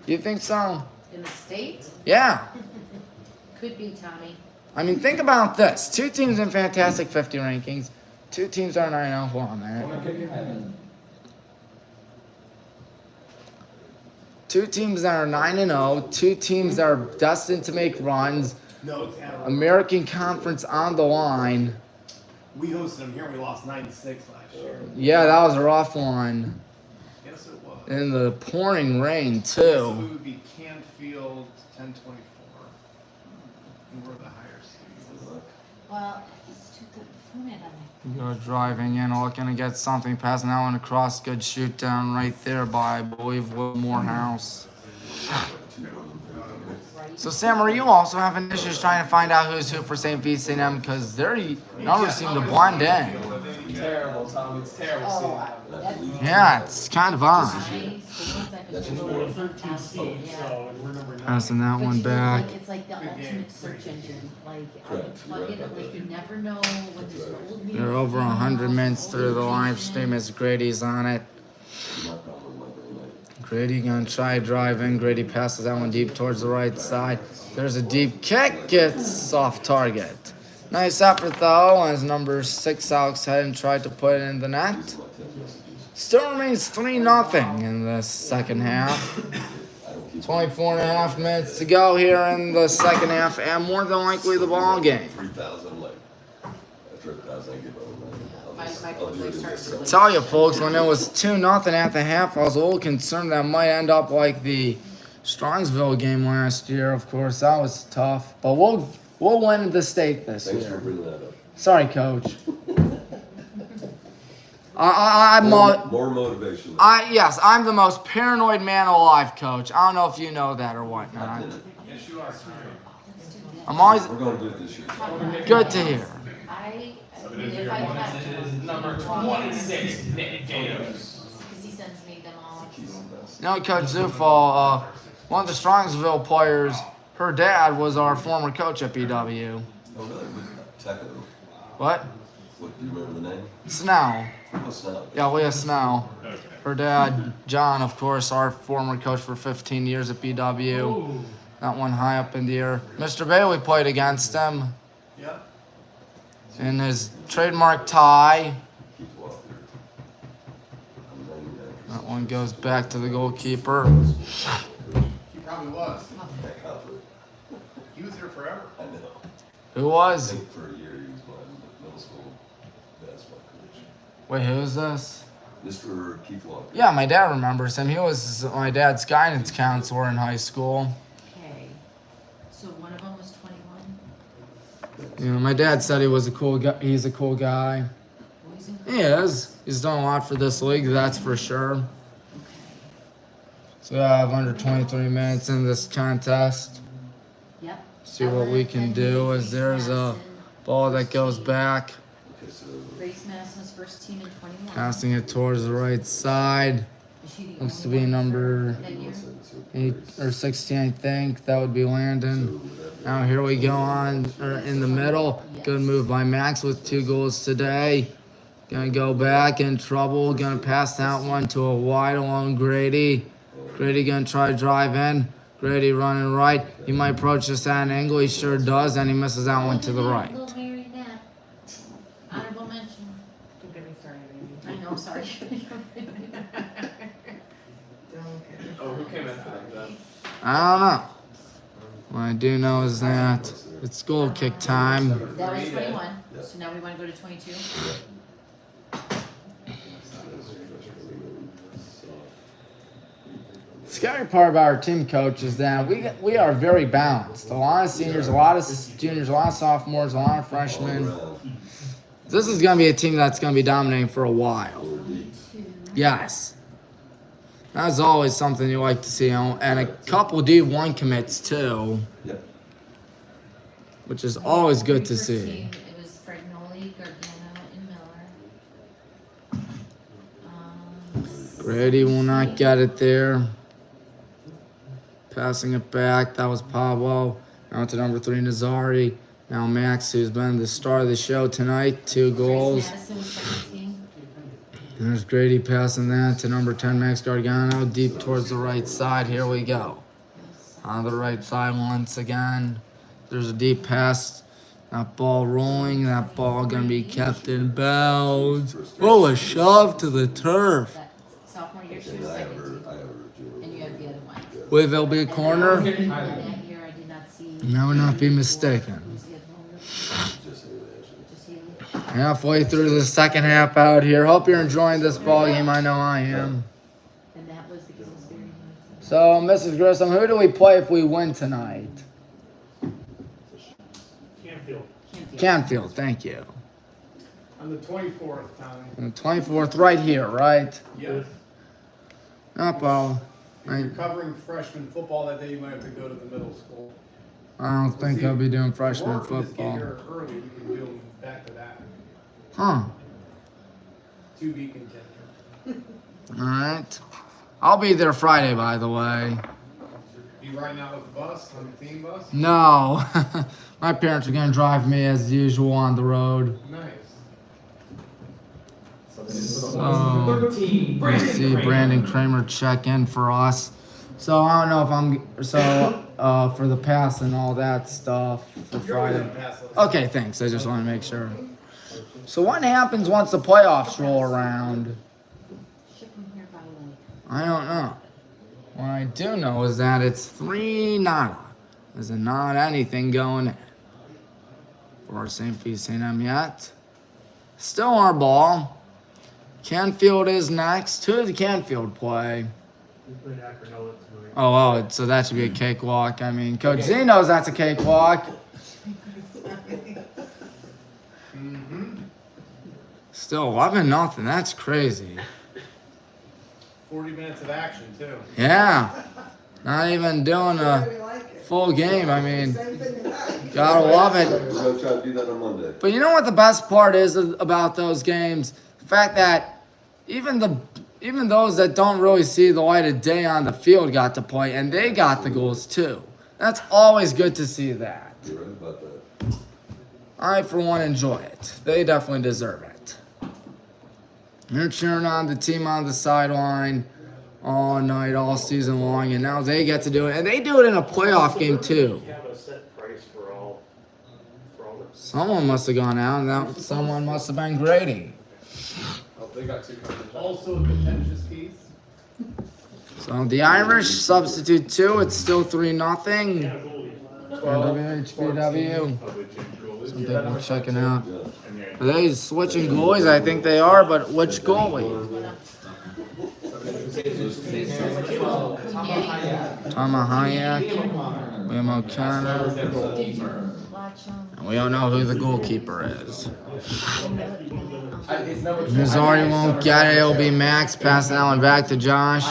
You think so? In the state? Yeah. Could be, Tommy. I mean, think about this. 2 teams in Fantastic 50 rankings. 2 teams are 9-0. Hold on there. 2 teams that are 9-0. 2 teams that are destined to make runs. No, it's Antelope. American Conference on the line. We hosted them here and we lost 9-6 last year. Yeah, that was a rough one. Yes, it was. In the pouring rain, So we too. would be Canfield 10-24. We're the higher seed. Well, it's too good phone it on me. You're driving in, looking to get something, passing that one across. Good shoot down right there by, I believe, Will Morehouse. So, Sam, are you also having issues trying to find out who's who for St. Vincent because their numbers seem to blend in? Terrible, Tom. It's terrible. Oh, that's Yeah, it's kind of odd. nice. The ones I've been We're to, 13 seed, so and we're number 9. Passing that But one you know, back. it's like the ultimate search engine. Like, I Correct. plug it, like you never know when there's an old meeting. They're over 100 minutes through the live stream as Grady's on it. Grady gonna try driving. Grady passes that one deep towards the right side. There's a deep kick, gets off target. Nice effort though, as number 6 Alex Hedden tried to put it in the net. Still remains 3-0 in the second half. 24.5 minutes to go here in the second half, and more than likely the ball game. 3,000, like, after 1,000, I give up. I'll do it in this. Tell you folks, when it was 2-0 at the half, I was a little concerned that might end up like the Strongsville game last year. Of course, that was tough, but we'll win the state this Thanks for year. bringing that up. Sorry, Coach. I'm More motivation. yes, I'm the most paranoid man alive, Coach. I don't know if you know that or whatnot. Yes, you are. I'm always We're going to do it this year. good to hear. I mean, if I have to. Number 26, Nick Gators. Because he sends me them all. You know, Coach Zufall, one of the Strongsville players, her dad was our former coach at BW. Oh, really? Techo. What? What, do you remember the name? Snow. What's that? Yeah, Leah Snow. Her dad, John, of course, our former coach for 15 years at BW. That one high up in the air. Mr. Bailey played against him Yep. in his trademark tie. Keep walking. I'm 99%. That one goes back to the goalkeeper. He probably was. That copper. He was here forever. I know. Who I was? think for a year he was my middle school basketball coach. Wait, who is this? Mr. Keith Walker. Yeah, my dad remembers him. He was my dad's guidance counselor in high school. Okay. So one of them was 21. You know, my dad said he was a cool guy. He's a cool guy. Well, he's in. He is. He's done a lot for this league, that's for sure. Okay. So we have under 23 minutes in this contest. Yep. See what we can do as there's a ball that goes back. Okay, so Grace Madison's first team in 21. Passing it towards the right side. Is she the Looks to only be one number that year? 8 or 16, I think. That would be Landon. Now here we go on in the middle. Good move by Max with 2 goals today. Gonna go back in trouble. Gonna pass that one to a wide along Grady. Grady gonna try to drive in. Grady running right. He might approach this at an angle. He sure does, and he misses that one to the right. Little Mary Nat. Honorable mention. Don't get me started, baby. I know, sorry. Oh, who came in for that then? I don't know. What I do know is that it's goal kick time. That was 21. So now we want to go to 22. The scary part about our team, coach, is that we are very balanced. A lot of seniors, a lot of juniors, a lot of sophomores, a lot of freshmen. This is going to be a team that's going to be dominating for a while. Yes. That's always something you like to see. And a couple D1 commits, too, Yep. which is always good to First see. team, it was Fragnoli, Gargano, and Miller. Grady will not get it there. Passing it back. That was Pablo. Now to number 3, Nazari. Now Max, who's been the star of the show tonight. 2 goals. Grace Madison was 17. And there's Grady passing that to number 10, Max Gargano. Deep towards the right side. Here we go. On the right side once again. There's a deep pass. That ball rolling. That ball going to be kept in bounds. Oh, a shove to the turf. That sophomore year, she And was I have 17. her junior. And you have the other one. Wait, there'll be a corner. And that year, I did not see. And I would not be mistaken. Who's the other one? Just say that. Just Haley. Halfway through the second half out here. Hope you're enjoying this ball game. I know I am. And that was because it was very nice. So, Mrs. Grissom, who do we play if we win tonight? Canfield, thank you. On the 24th, Tommy. On the 24th, right here, right? Yes. Oh, well, If you're covering freshman football that day, you might have to go to the middle school. I don't think I'll be doing freshman Or if we just get football. here early, we can do them back to that. Huh. To be continued. Alright. I'll be there Friday, by the way. You riding out with the bus, on the team bus? No. My parents are going to drive me as usual on the road. Nice. So, we see Brandon Kramer check in for us. So, I don't know if I'm, for the pass and all that stuff for Friday. Okay, thanks. I just want to make sure. So, what happens once the playoffs roll around? I don't know. What I do know is that it's 3-0. There's not anything going in for St. Pete St. M yet. Still our ball. Canfield is next. Who did Canfield play? Oh, so that should be a cakewalk. I mean, Coach Z knows that's a cakewalk. Still 11-0. That's crazy. 40 minutes of action, too. Yeah. Not even doing a full game. I mean, gotta love it. We're gonna try to do that on Monday. But you know what the best part is about those games? The fact that even those that don't really see the light of day on the field got to play, and they got the goals too. That's always good to see that. You're right about that. I, for one, enjoy it. They definitely deserve it. They're cheering on the team on the sideline all night, all season long, and now they get to do it. And they do it in a playoff game too. Someone must have gone out, and that someone must have been Grady. Oh, they got 2 coverage. Also a contentious piece. So the Irish substitute 2. It's still 3-0. WHBW. Some people checking out. Are they switching goalies? I think they are, but which goalie? Tama Hayek, William O'Connor. And we don't know who the goalkeeper is. Missouri won't get it. It'll be Max passing that one back to Josh.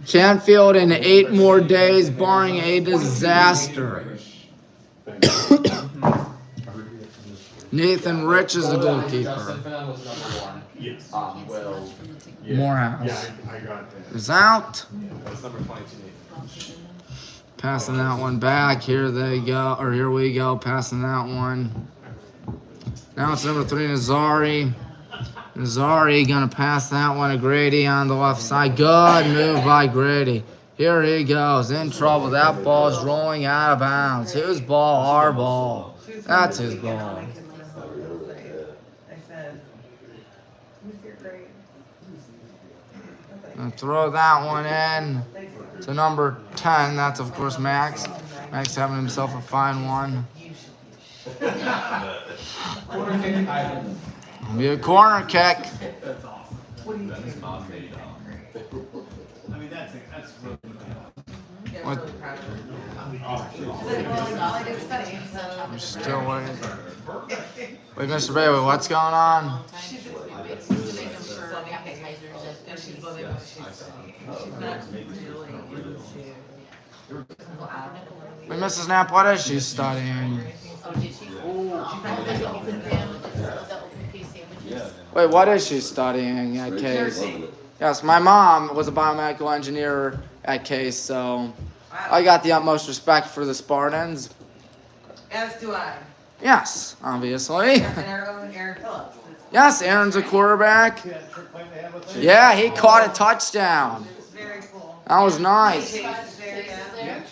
Canfield in 8 more days, barring a disaster. Nathan Rich is the goalkeeper. Morehouse is out. Passing that one back. Here they go, or here we go. Passing that one. Now it's number 3, Nazari. Nazari gonna pass that one to Grady on the left side. Good move by Grady. Here he goes, in trouble. That ball's rolling out of bounds. Whose ball? Our ball. That's his ball. And throw that one in to number 10. That's, of course, Max. Max having himself a fine one. It'll be a corner kick. That's awesome. What do you think? I mean, that's really good. What? I'm still waiting. Wait, Mr. Bailey, what's going on? Wait, Mrs. Knapp, what is she studying? Wait, what is she studying at Case? Yes, my mom was a biomedical engineer at Case, so I got the utmost respect for the Spartans. As do I. Yes, obviously. And our own Aaron Phillips. Yes, Aaron's a quarterback. Yeah, he caught a touchdown. Very cool. That was nice. Chase is there, yeah.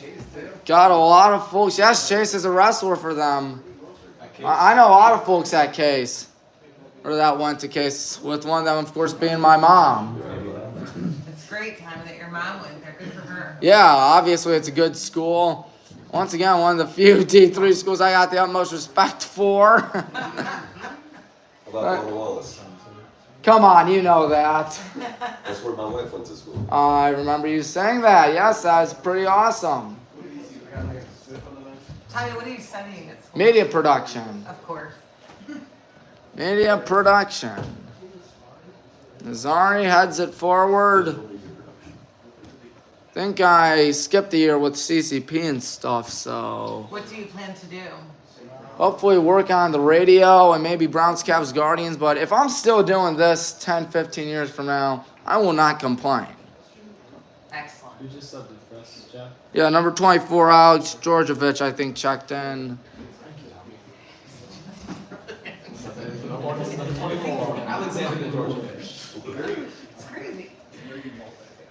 Got a lot of folks. Yes, Chase is a wrestler for them. I know a lot of folks at Case. Or that went to Case, with one of them, of course, being my mom. It's great, Tommy, that your mom went there. Good for her. Yeah, obviously it's a good school. Once again, one of the few D3 schools I got the utmost respect for. How about Mona Wallace? Come on, you know that. That's where my wife went to school. I remember you saying that. Yes, that's pretty awesome. Tanya, what are you studying at school? Media production. Of course. Media production. Nazari heads it forward. I think I skipped a year with CCP and stuff, so What do you plan to do? hopefully work on the radio and maybe Browns, Cavs, Guardians. But if I'm still doing this 10, 15 years from now, I will not complain. Excellent. You just subbed it for us, Jeff. Yeah, number 24, Alex Georgievich, I think, checked in. Alexander Georgievich. It's crazy.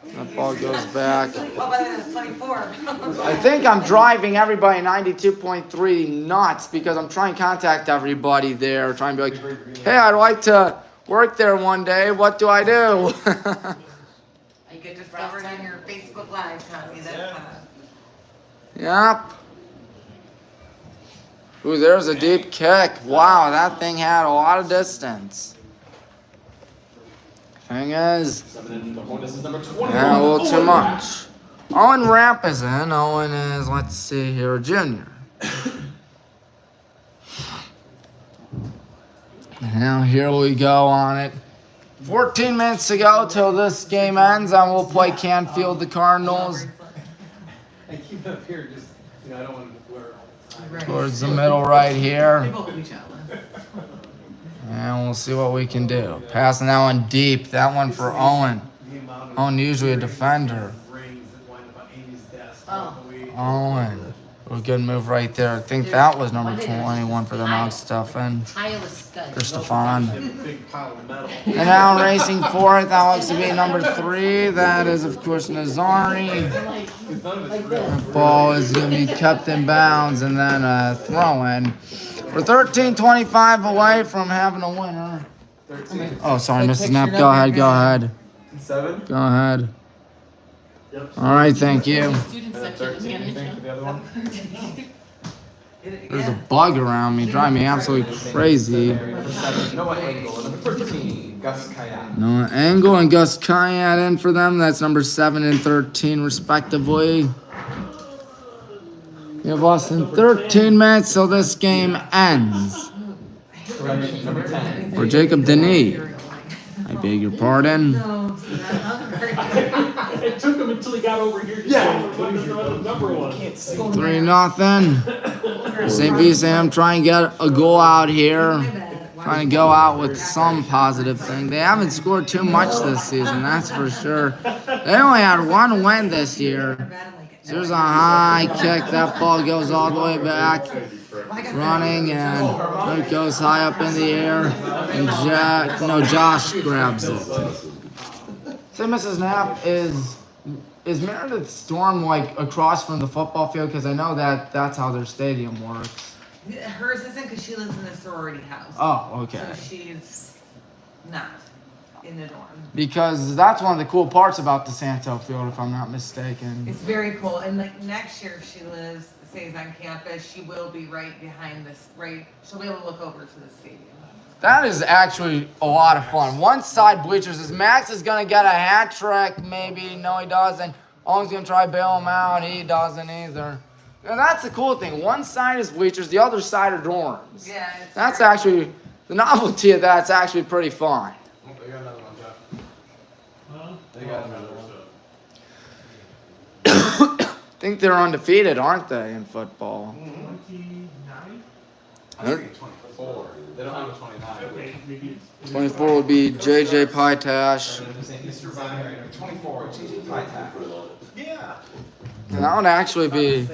That ball goes back. Oh, by the way, it's 24. I think I'm driving everybody 92.3 nuts because I'm trying to contact everybody there, trying to be like, hey, I'd like to work there one day. What do I do? You get discovered on your Facebook Live, Tommy. That's Yep. Ooh, there's a deep kick. Wow, that thing had a lot of distance. Thing is, The Hornets is number 21. yeah, a little too much. Owen Rapp is in. Owen is, let's see here, a junior. Now here we go on it. 14 minutes to go till this game ends, and we'll play Canfield, the Cardinals. I keep it up here just, I don't want to wear it all the time. Towards the middle right here. They both reach out. And we'll see what we can do. Passing that one deep. That one for Owen. Owen usually a defender. Rings that wind up on Amy's desk. Oh. Owen. A good move right there. I think that was number 21 for the Mount Stefan. Iowa Stud. Or Stefan. Big pile of metal. And now racing for it. That looks to be number 3. That is, of course, Nazari. The ball is going to be kept in bounds and then a throw in. We're 13:25 away from having a winner. Oh, sorry, Mrs. Knapp. Go ahead. Go ahead. 7. Go ahead. All right, thank you. Student section. You think for the other one? There's a bug around me, driving me absolutely crazy. Number 7, Noah Angle. Number 13, Gus Kayat. Noah Angle and Gus Kayat in for them. That's number 7 and 13, respectively. We have less than 13 minutes till this game ends. Correction, number 10. For Jacob Denis. I beg your pardon. It took him until he got over here to say what the number was. 3-0. St. Vincent trying to get a goal out here. Trying to go out with some positive thing. They haven't scored too much this season, that's for sure. They only had one win this year. So there's a high kick. That ball goes all the way back. Running, and it goes high up in the air. And Josh grabs it. Say, Mrs. Knapp, is Meredith Storm like across from the football field? Because I know that's how their stadium works. Hers isn't because she lives in a sorority house. Oh, okay. So she's not in the dorm. Because that's one of the cool parts about the Santo Field, if I'm not mistaken. It's very cool. And like next year, if she stays on campus, she will be right behind this. She'll be able to look over to the stadium. That is actually a lot of fun. One side bleachers is Max is going to get a hat trick, maybe. No, he doesn't. Owen's going to try to bail him out. He doesn't either. And that's the cool thing. One side is bleachers, the other side are dorms. Yeah. That's actually, the novelty of that's actually pretty fun. They got another one, Jeff. They got another one. I think they're undefeated, aren't they, in football? 29? I think 24. They don't have a 29. 24 would be JJ Pytash. 24, JJ Pytash. Yeah. And that would actually be...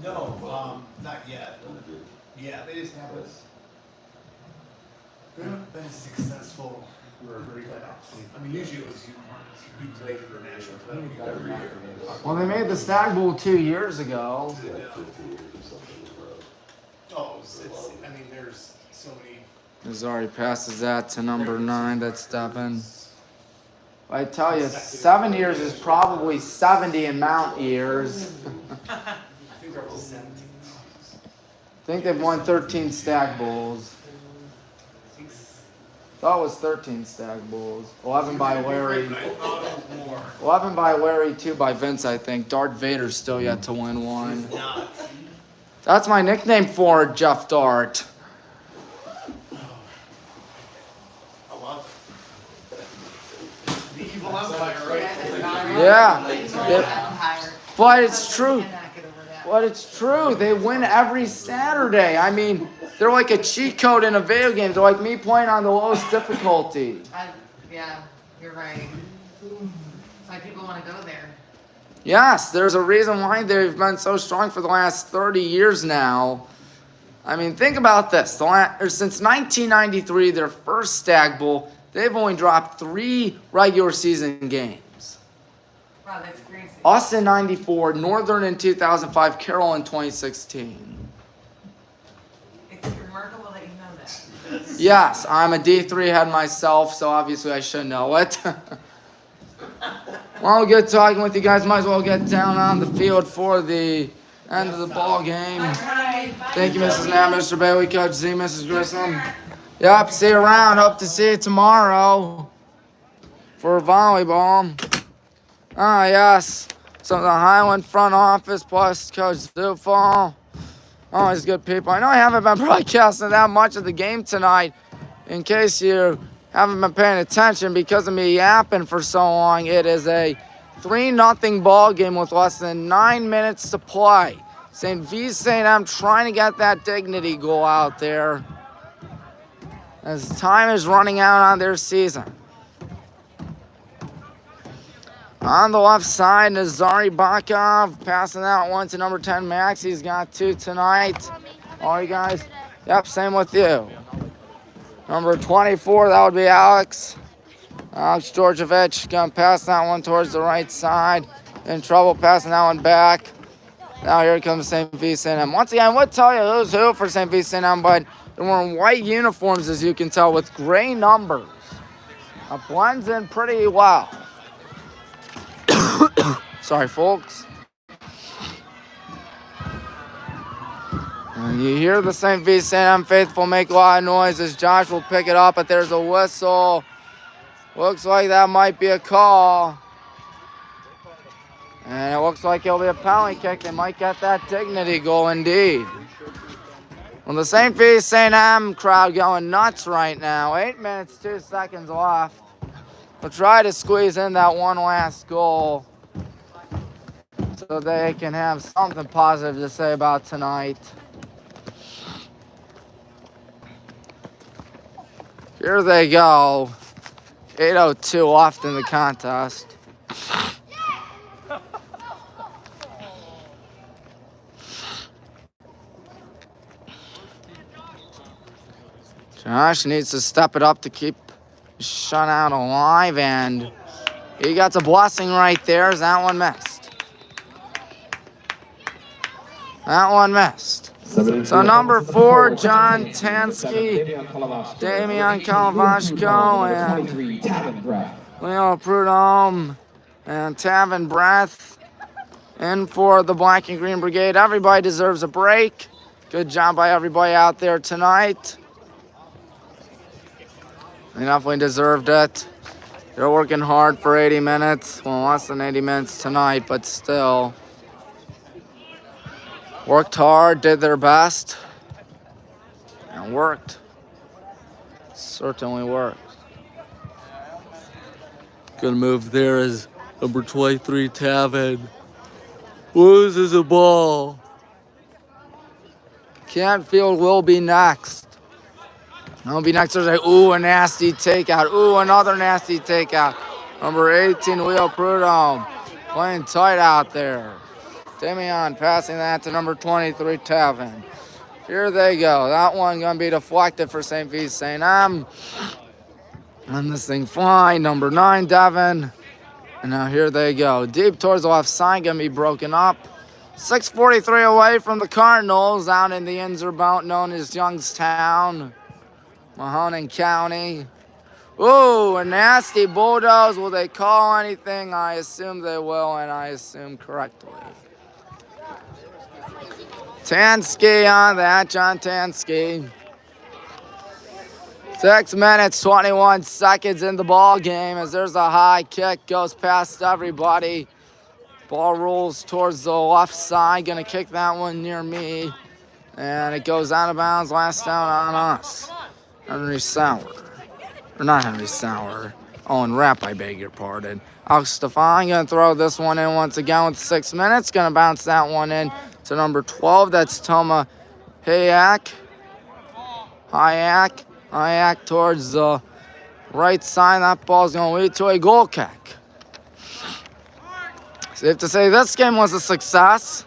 No, not yet. Yeah, they just haven't been successful. I mean, usually it was you played for the national title every year. Well, they made the Stag Bowl 2 years ago. Oh, I mean, there's so many. Nazari passes that to number 9. That's Stefan. I tell you, 7 years is probably 70 in Mount years. I think they're all 17. I think they've won 13 Stag Bowls. Thought it was 13 stag bulls. 11 by Larry. 11 by Larry, 2 by Vince, I think. Darth Vader's still yet to win one. That's my nickname for Jeff Dart. The evil empire, right? Yeah. But it's true. But it's true. They win every Saturday. I mean, they're like a cheat code in a video game. They're like me playing on the lowest difficulty. Yeah, you're right. That's why people want to go there. Yes, there's a reason why they've been so strong for the last 30 years now. I mean, think about this. Since 1993, their first Stag Bowl, they've only dropped 3 regular season games. Wow, that's crazy. Us in 94, Northern in 2005, Carroll in 2016. It's remarkable that you know that. Yes, I'm a D3 head myself, so obviously I should know it. Well, good talking with you guys. Might as well get down on the field for the end of the ball game. Thank you, Mrs. Knapp, Mr. Bailey, Coach Z, Mrs. Grissom. Yep, see you around. Hope to see you tomorrow for volleyball. Ah, yes. Some of the Highland front office plus Coach Zufall. Always good people. I know I haven't been broadcasting that much of the game tonight. In case you haven't been paying attention because of me yapping for so long, it is a 3-0 ball game with less than 9 minutes to play. St. Vincent-St trying to get that dignity goal out there as time is running out on their season. On the left side, Nazari Bakov passing that one to number 10, Max. He's got 2 tonight. All you guys? Yep, same with you. Number 24, that would be Alex. Alex Georgievich going to pass that one towards the right side. In trouble passing that one back. Now here comes St. Vincent. Once again, I would tell you who's who for St. Vincent, but they're wearing white uniforms, as you can tell, with gray numbers. It blends in pretty well. Sorry, folks. And you hear the St. Vincent faithful make a lot of noise as Josh will pick it up, but there's a whistle. Looks like that might be a call. And it looks like it'll be a penalty kick. They might get that dignity goal indeed. Well, the St. Vincent crowd going nuts right now. 8 minutes, 2 seconds left. We'll try to squeeze in that one last goal so they can have something positive to say about tonight. Here they go. 8:02 left in the contest. Josh needs to step it up to keep shutout alive, and he got a blessing right there as that one missed. That one missed. So number 4, John Tansky, Damian Kalavashko, and Leo Prudhomme, and Tavin Breath in for the Black and Green Brigade. Everybody deserves a break. Good job by everybody out there tonight. They definitely deserved it. They're working hard for 80 minutes. Well, less than 80 minutes tonight, but still. Worked hard, did their best, and worked. Certainly worked. Good move there is number 23, Tavin. Loses a ball. Canfield will be next. I'll be next. There's a nasty takeout. Ooh, another nasty takeout. Number 18, Leo Prudhomme. Playing tight out there. Damian passing that to number 23, Tavin. Here they go. That one going to be deflected for St. Vincent. And this thing flying. Number 9, Devin. And now here they go. Deep towards the left side. Going to be broken up. 6:43 away from the Cardinals out in the Inzer Belt known as Youngstown, Mahoning County. Ooh, a nasty bulldoze. Will they call anything? I assume they will, and I assume correctly. Tansky on that, John Tansky. 6 minutes, 21 seconds in the ball game as there's a high kick, goes past everybody. Ball rolls towards the left side, gonna kick that one near me. And it goes out of bounds, last down on us. Henry Sauer. Or not Henry Sauer. Owen Rapp, I beg your pardon. Alex Stefan gonna throw this one in once again with 6 minutes. Gonna bounce that one in to number 12. That's Toma Hayak. Hayak towards the right side. That ball's gonna lead to a goal kick. Safe to say this game was a success,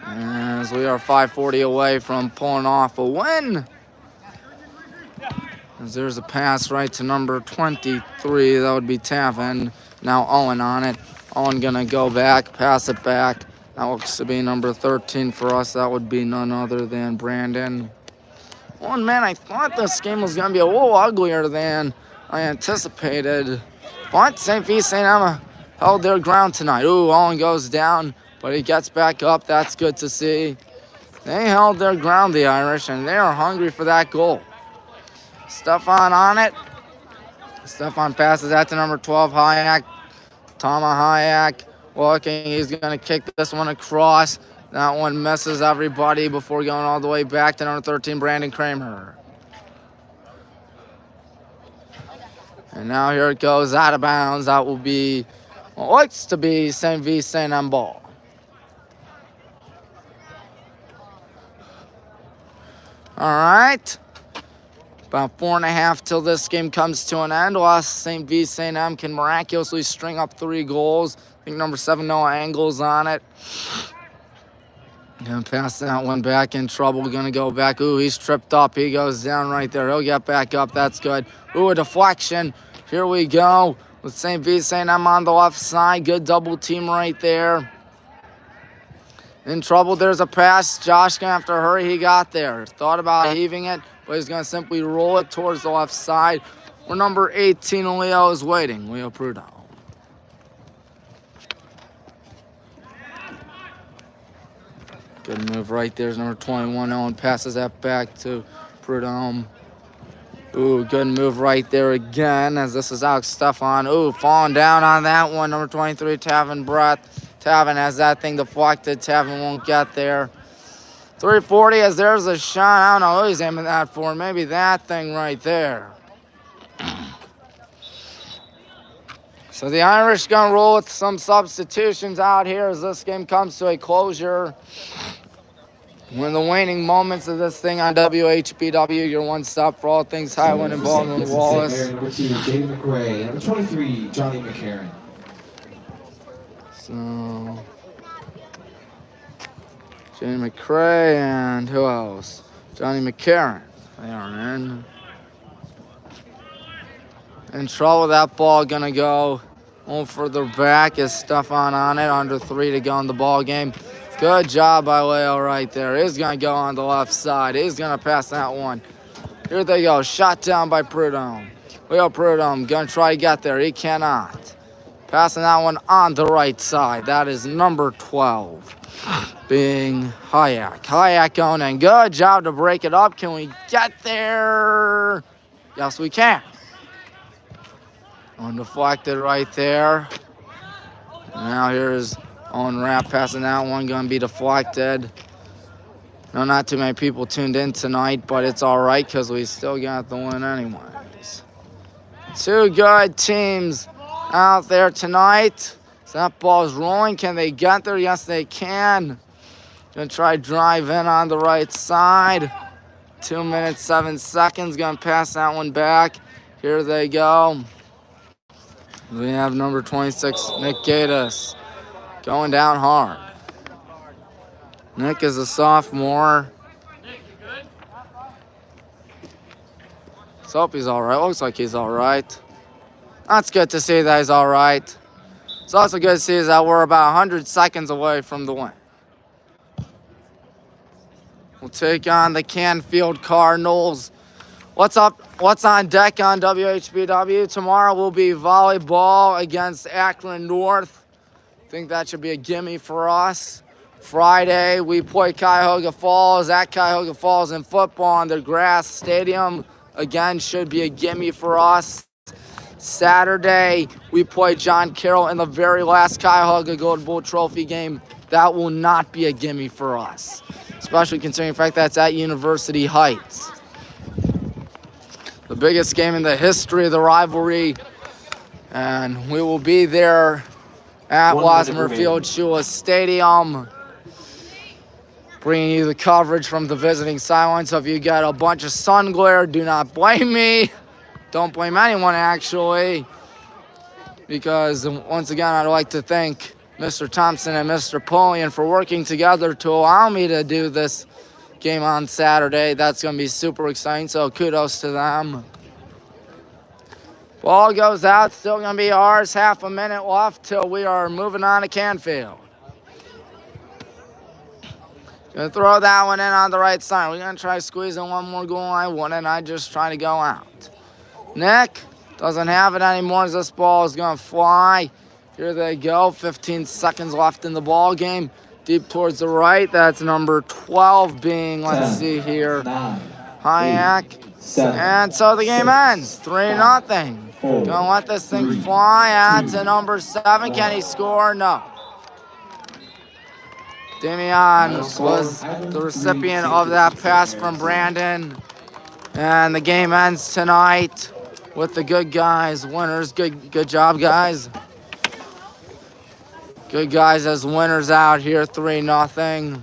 as we are 5:40 away from pulling off a win. As there's a pass right to number 23, that would be Tavin. Now Owen on it. Owen gonna go back, pass it back. That looks to be number 13 for us. That would be none other than Brandon. Oh man, I thought this game was gonna be a little uglier than I anticipated. But St. Vincent Emma held their ground tonight. Ooh, Owen goes down, but he gets back up. That's good to see. They held their ground, the Irish, and they are hungry for that goal. Stefan on it. Stefan passes that to number 12, Hayak. Toma Hayak looking. He's going to kick this one across. That one misses everybody before going all the way back to number 13, Brandon Kramer. And now here it goes out of bounds. That will be what looks to be St. Vincent on ball. All right. About 4.5 till this game comes to an end. Lost St. Vincent M can miraculously string up 3 goals. I think number 7, Noah Angles on it. Gonna pass that one back, in trouble. Gonna go back. Ooh, he's tripped up. He goes down right there. He'll get back up. That's good. Ooh, a deflection. Here we go with St. Vincent M on the left side. Good double team right there. In trouble. There's a pass. Josh gonna have to hurry. He got there. Thought about heaving it, but he's gonna simply roll it towards the left side, where number 18, Leo, is waiting. Leo Prudhomme. Good move right there. Number 21, Owen passes that back to Prudhomme. Ooh, good move right there again, as this is Alex Stefan. Ooh, falling down on that one. Number 23, Tavin Brett. Tavin has that thing deflected. Tavin won't get there. 340 as there's a shot. I don't know who he's aiming that for. Maybe that thing right there. So the Irish gonna roll with some substitutions out here as this game comes to a closure. We're in the waning moments of this thing on WHBW, your one stop for all things Highland and Baldwin Wallace. Number 2, David McRae. Number 23, Johnny McCarron. So, Johnny McRae and who else? Johnny McCarron. They are in trouble. That ball gonna go a little further back. Is Stefan on it? Under 3 to go in the ball game. Good job by Leo right there. He's going to go on the left side. He's going to pass that one. Here they go. Shot down by Prudhomme. Leo Prudhomme going to try to get there. He cannot. Passing that one on the right side. That is number 12, being Hayak. Hayak going in. Good job to break it up. Can we get there? Yes, we can. Undeflected right there. Now here's Owen Rapp passing that one, going to be deflected. No, not too many people tuned in tonight, but it's all right because we still got the win anyways. 2 good teams out there tonight. So that ball's rolling. Can they get there? Yes, they can. Going to try drive in on the right side. 2 minutes, 7 seconds. Going to pass that one back. Here they go. We have number 26, Nick Gatiss. Going down hard. Nick is a sophomore. Let's hope he's all right. Looks like he's all right. That's good to see that he's all right. It's also good to see that we're about 100 seconds away from the win. We'll take on the Canfield Cardinals. What's up? What's on deck on WHBW? Tomorrow will be volleyball against Akron North. I think that should be a gimme for us. Friday, we play Cuyahoga Falls at Cuyahoga Falls in football on their grass stadium. Again, should be a gimme for us. Saturday, we play John Carroll in the very last Cuyahoga Gold Bowl Trophy game. That will not be a gimme for us, especially considering the fact that's at University Heights. The biggest game in the history of the rivalry, and we will be there at Wasmer Field Shula Stadium, bringing you the coverage from the visiting sideline. So if you get a bunch of sun glare, do not blame me. Don't blame anyone, actually, because once again, I'd like to thank Mr. Thompson and Mr. Polian for working together to allow me to do this game on Saturday. That's going to be super exciting, so kudos to them. Ball goes out, still going to be ours. Half a minute left till we are moving on to Canfield. Gonna throw that one in on the right side. We're going to try squeezing one more goal line. One and I just trying to go out. Nick doesn't have it anymore as this ball is going to fly. Here they go. 15 seconds left in the ball game. Deep towards the right. That's number 12 being, let's see here, Hayek. And so the game ends. 3-0. Gonna let this thing fly out to number 7. Can he score? No. Damian was the recipient of that pass from Brandon. And the game ends tonight with the good guys, winners. Good job, guys. Good guys as winners out here, 3-0.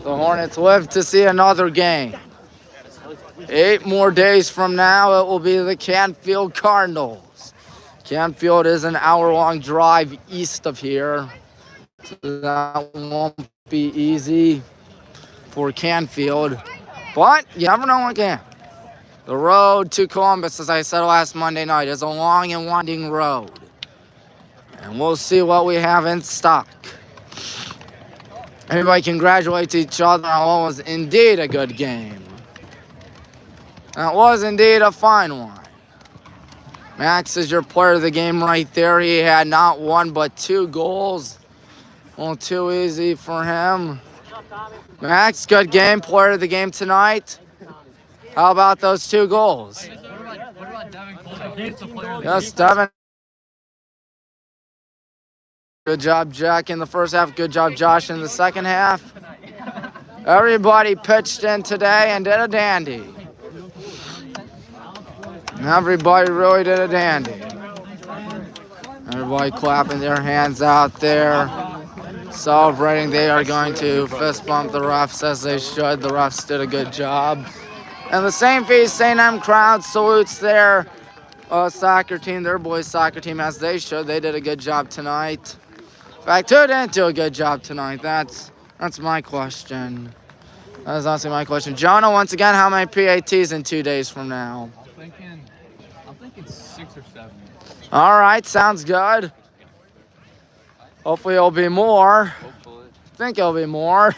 The Hornets live to see another game. 8 more days from now, it will be the Canfield Cardinals. Canfield is an hour-long drive east of here, so that won't be easy for Canfield. But you never know again. The road to Columbus, as I said last Monday night, is a long and winding road. And we'll see what we have in stock. Everybody congratulates each other on what was indeed a good game. That was indeed a fine one. Max is your player of the game right there. He had not 1 but 2 goals. Well, too easy for him. Max, good game, player of the game tonight. How about those 2 goals? Yes, Devin. Good job, Jack, in the first half. Good job, Josh, in the second half. Everybody pitched in today and did a dandy. Everybody really did a dandy. Everybody clapping their hands out there, celebrating. They are going to fist bump the refs as they should. The refs did a good job. And the St. M crowd salutes their soccer team, their boys soccer team, as they should. They did a good job tonight. In fact, who didn't do a good job tonight? That's my question. That is honestly my question. Jonah, once again, how many PATs in 2 days from now? I'm thinking 6 or 7. All right, sounds good. Hopefully it'll be more. Hopefully. I think it'll be more.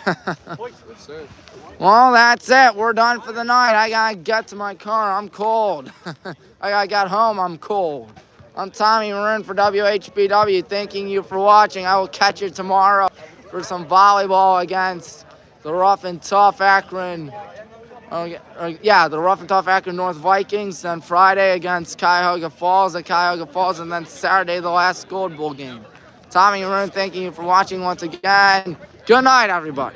Well, that's it. We're done for the night. I gotta get to my car. I'm cold. I gotta get home. I'm cold. I'm Tommy Maroon for WHBW. Thanking you for watching. I will catch you tomorrow for some volleyball against the Rough and Tough Akron. The Rough and Tough Akron North Vikings. Then Friday against Cuyahoga Falls at Cuyahoga Falls. And then Saturday, the last Gold Bowl game. Tommy Maroon, thanking you for watching once again. Good night, everybody.